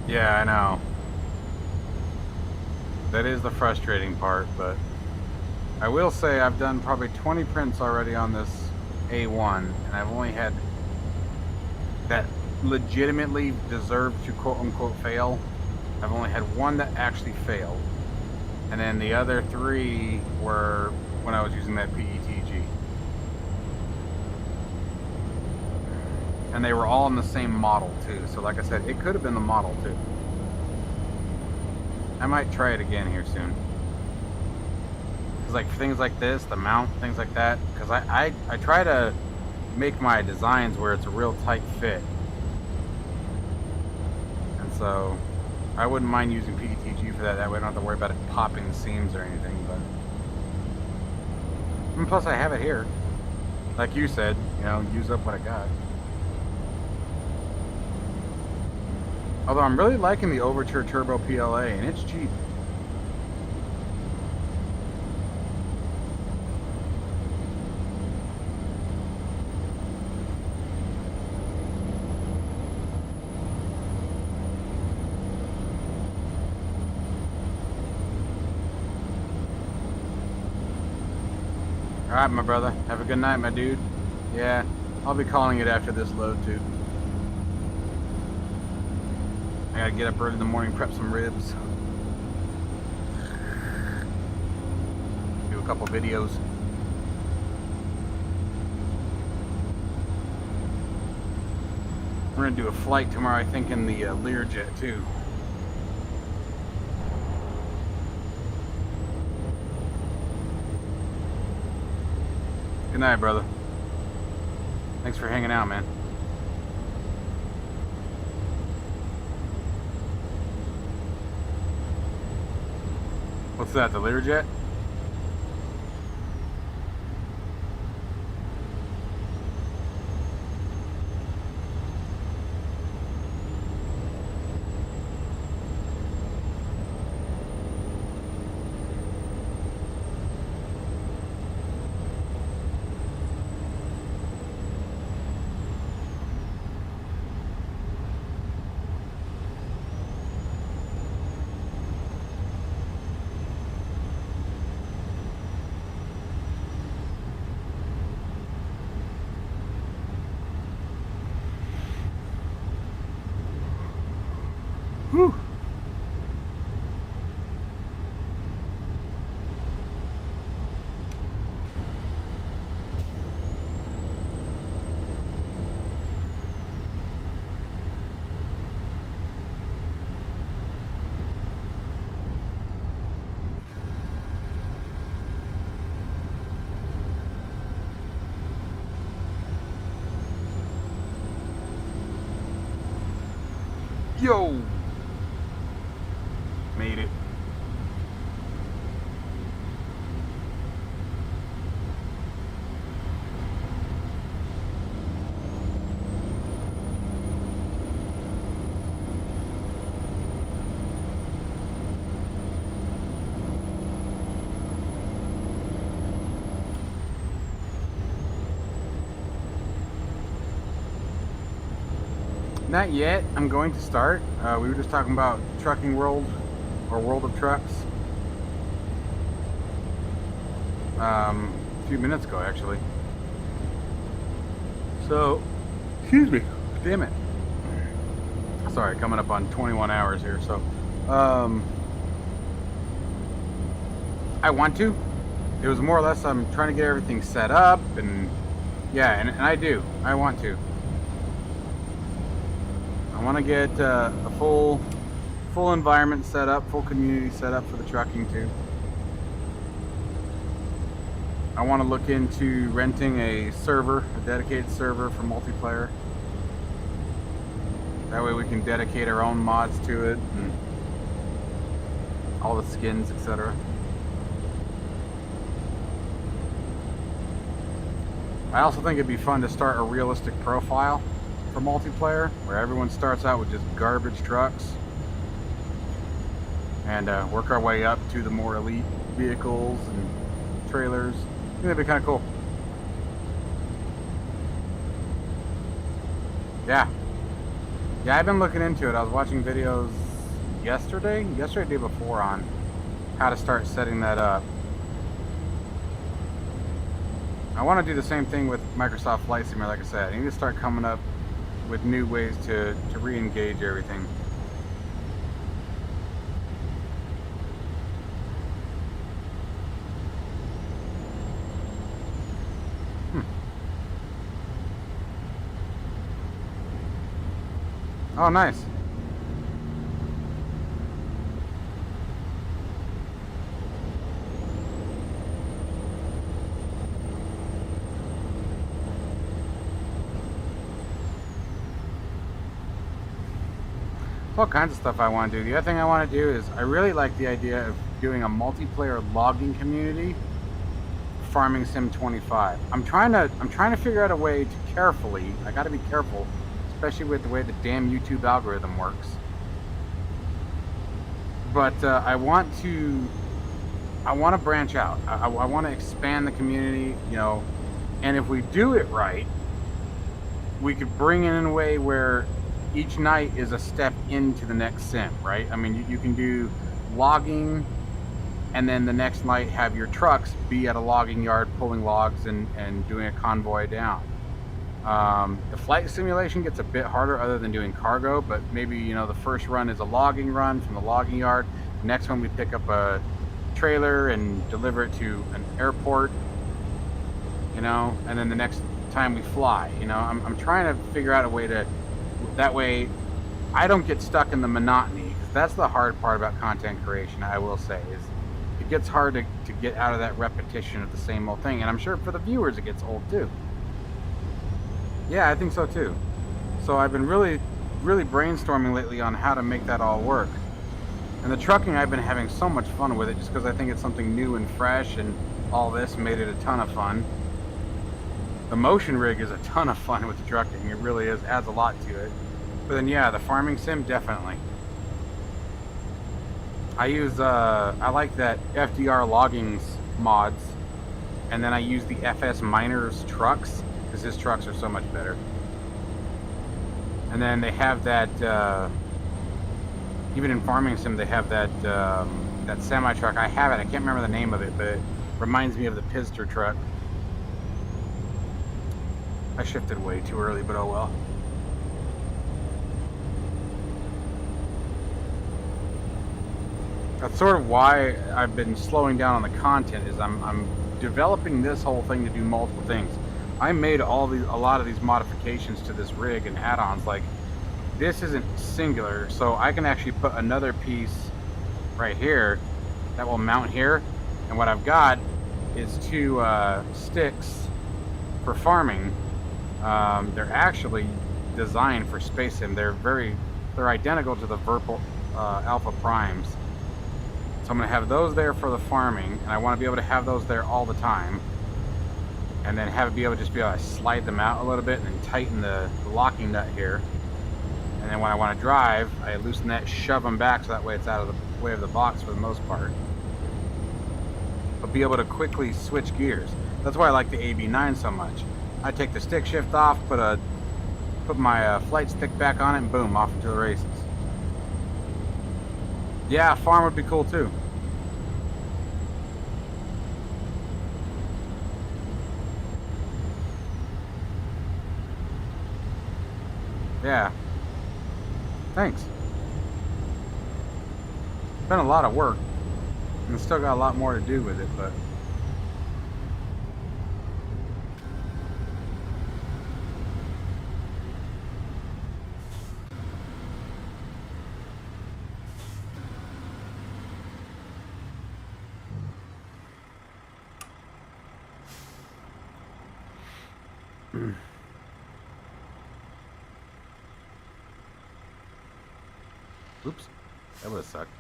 Yeah, I know. That is the frustrating part, but I will say I've done probably 20 prints already on this A1, and I've only had that legitimately deserved to quote-unquote fail. I've only had one that actually failed, and then the other 3 were when I was using that PETG. And they were all in the same model too, so like I said, it could have been the model too. I might try it again here soon. Cause like things like this, the mount, things like that, because I try to make my designs where it's a real tight fit. And so I wouldn't mind using PETG for that. That way I don't have to worry about it popping seams or anything. But and plus I have it here. Like you said, you know, use up what I got. Although I'm really liking the Overture Turbo PLA, and it's cheap. Alright, my brother. Have a good night, my dude. Yeah, I'll be calling it after this load, too. I gotta get up early in the morning, prep some ribs. Do a couple videos. We're gonna do a flight tomorrow, I think, in the Learjet, too. Good night, brother. Thanks for hanging out, man. What's that, the Learjet? Whew. Yo! Made it. Not yet. I'm going to start. We were just talking about Trucking World, or World of Trucks. A few minutes ago, actually. So, excuse me. Damn it. Sorry, coming up on 21 hours here. So, I want to. It was more or less I'm trying to get everything set up, and yeah, and I do. I want to. I want to get a full environment set up, full community set up for the trucking too. I want to look into renting a server, a dedicated server for multiplayer. That way we can dedicate our own mods to it and all the skins, etc. I also think it'd be fun to start a realistic profile for multiplayer, where everyone starts out with just garbage trucks and work our way up to the more elite vehicles and trailers. I think that'd be kind of cool. Yeah. Yeah, I've been looking into it. I was watching videos yesterday, day before, on how to start setting that up. I want to do the same thing with Microsoft Flight Simulator, like I said. I need to start coming up with new ways to re-engage everything. Oh, nice. All kinds of stuff I want to do. The other thing I want to do is I really like the idea of doing a multiplayer logging community, Farming Sim 25. I'm trying to figure out a way to carefully. I got to be careful, especially with the way the damn YouTube algorithm works. But I want to branch out. I want to expand the community, you know, and if we do it right, we could bring it in a way where each night is a step into the next sim, right? I mean, you can do logging, and then the next night have your trucks be at a logging yard pulling logs and doing a convoy down. The flight simulation gets a bit harder other than doing cargo, but maybe, you know, the first run is a logging run from the logging yard. The next one we pick up a trailer and deliver it to an airport, you know, and then the next time we fly, you know. I'm trying to figure out a way to, that way I don't get stuck in the monotony, because that's the hard part about content creation, I will say, is it gets hard to get out of that repetition of the same old thing, and I'm sure for the viewers it gets old too. Yeah, I think so too. So I've been really brainstorming lately on how to make that all work. And the trucking, I've been having so much fun with it, just because I think it's something new and fresh, and all this made it a ton of fun. The motion rig is a ton of fun with the trucking. It really is, adds a lot to it. But then yeah, the farming sim, definitely. I use I like that FDR loggings mods, and then I use the FS Miners trucks, because his trucks are so much better. And then they have that even in farming sim, they have that that semi truck. I have it, I can't remember the name of it, but it reminds me of the Pister truck. I shifted way too early, but oh well. That's sort of why I've been slowing down on the content, is I'm developing this whole thing to do multiple things. I made a lot of these modifications to this rig and add-ons. Like, this isn't singular, so I can actually put another piece right here that will mount here. And what I've got is two sticks for farming. They're actually designed for Space Sim. They're identical to the Virpil Alpha Primes. So I'm going to have those there for the farming, and I want to be able to have those there all the time. And then have it be able to just be able to slide them out a little bit and then tighten the locking nut here. And then when I want to drive, I loosen that, shove them back, so that way it's out of the way of the box for the most part. But be able to quickly switch gears. That's why I like the AB9 so much. I take the stick shift off, put my flight stick back on it, and boom, off into the races. Yeah, farm would be cool too. Yeah. Thanks. It's been a lot of work, and still got a lot more to do with it, but oops, that would have sucked.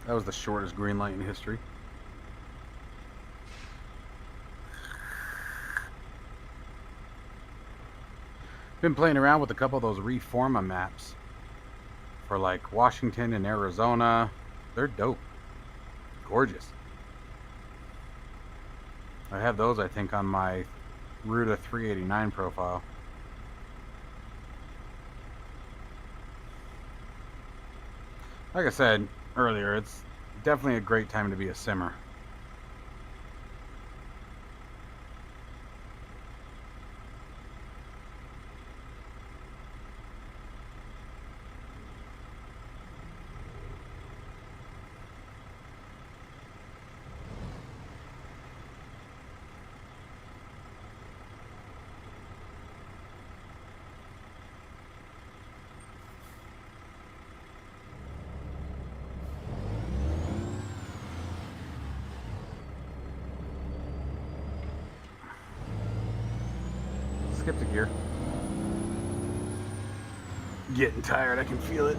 That was the shortest green light in history. Been playing around with a couple of those Reforma maps for like Washington and Arizona. They're dope. Gorgeous. I have those, I think, on my Ruda 389 profile. Like I said earlier, it's definitely a great time to be a simmer. Skip the gear. Getting tired, I can feel it.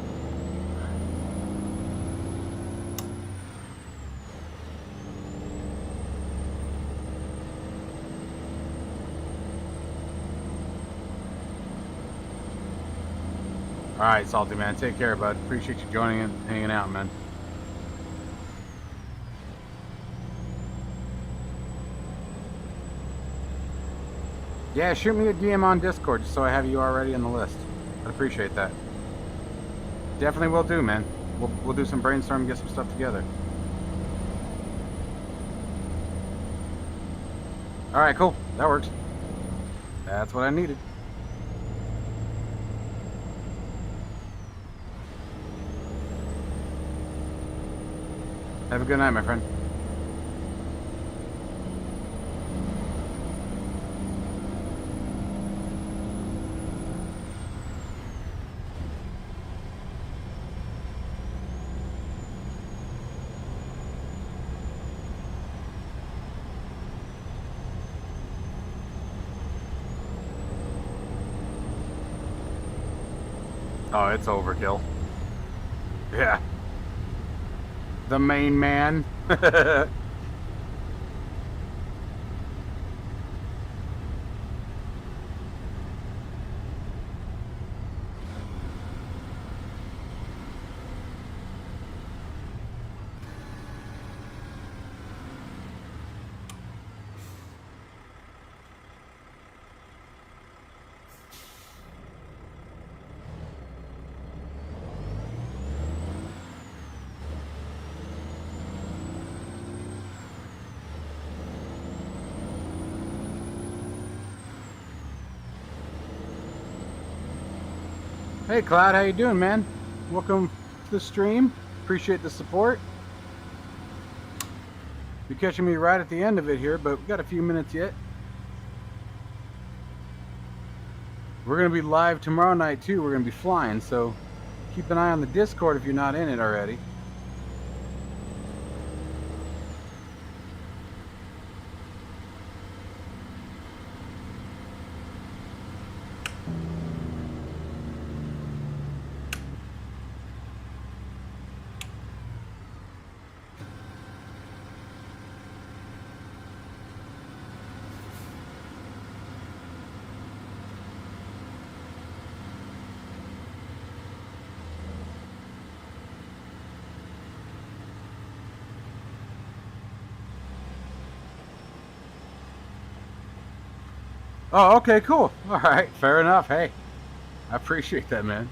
Alright, Salty Man, take care, bud. Appreciate you joining and hanging out, man. Yeah, shoot me a DM on Discord just so I have you already on the list. I'd appreciate that. Definitely will do, man. We'll do some brainstorm and get some stuff together. Alright, cool. That works. That's what I needed. Have a good night, my friend. Oh, it's overkill. Yeah. The main man. Hey Cloud, how you doing, man? Welcome to the stream. Appreciate the support. You're catching me right at the end of it here, but we got a few minutes yet. We're gonna be live tomorrow night too. We're gonna be flying, so keep an eye on the Discord if you're not in it already. Oh, okay, cool. All right, fair enough. Hey, I appreciate that, man.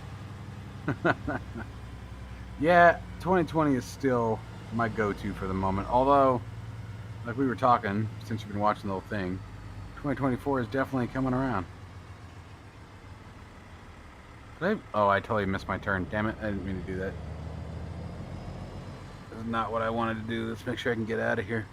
Yeah, 2020 is still my go-to for the moment. Although, like we were talking, since you've been watching the whole thing, 2024 is definitely coming around. Oh, I totally missed my turn. Damn it, I didn't mean to do that. That's not what I wanted to do. Let's make sure I can get out of here.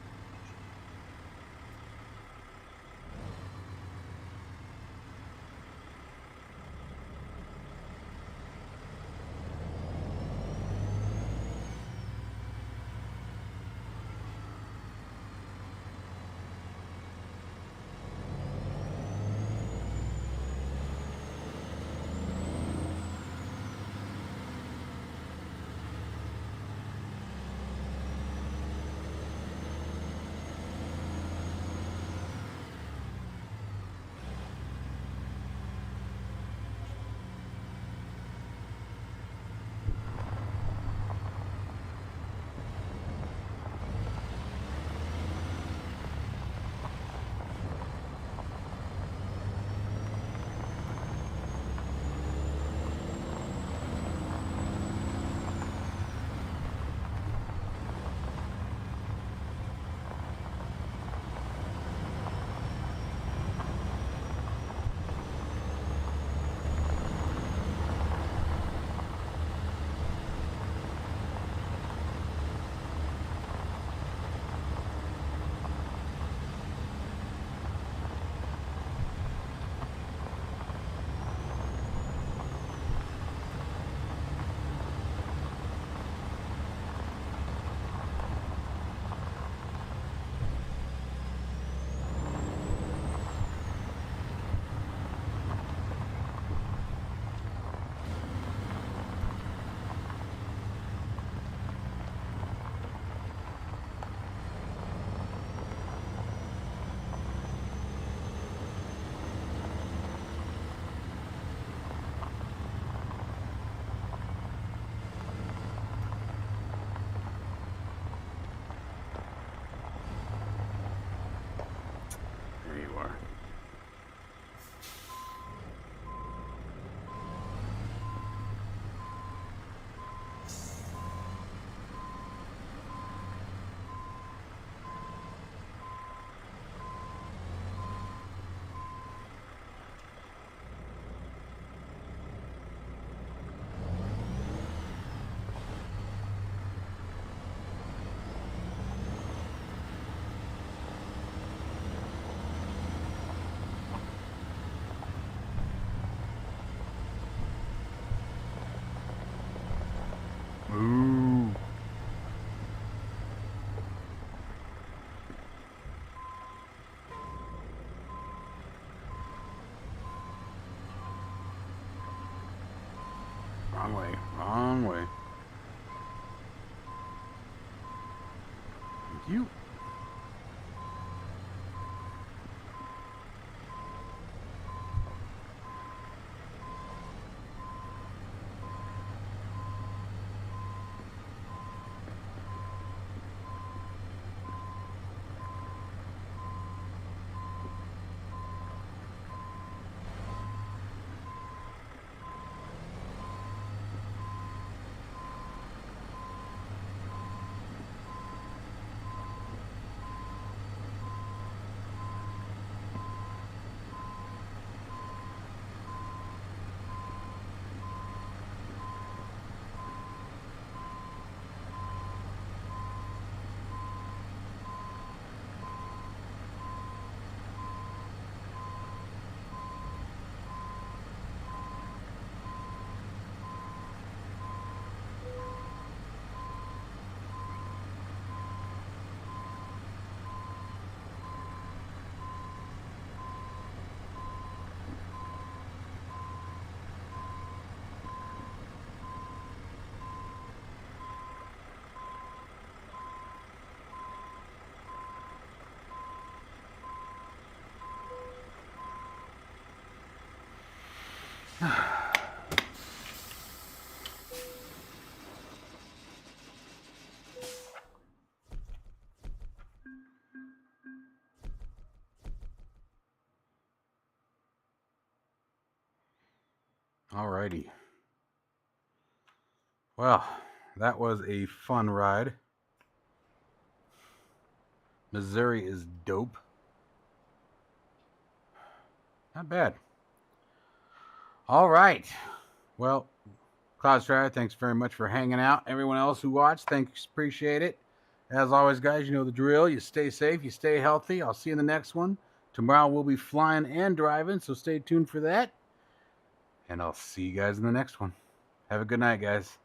Wrong way. Thank you. Alrighty. Well, that was a fun ride. Missouri is dope. Not bad. All right. Well, Cloud Strider, thanks very much for hanging out. Everyone else who watched, thanks. Appreciate it. As always, guys, you know the drill. You stay safe. You stay healthy. I'll see you in the next one. Tomorrow we'll be flying and driving, so stay tuned for that. And I'll see you guys in the next one. Have a good night, guys.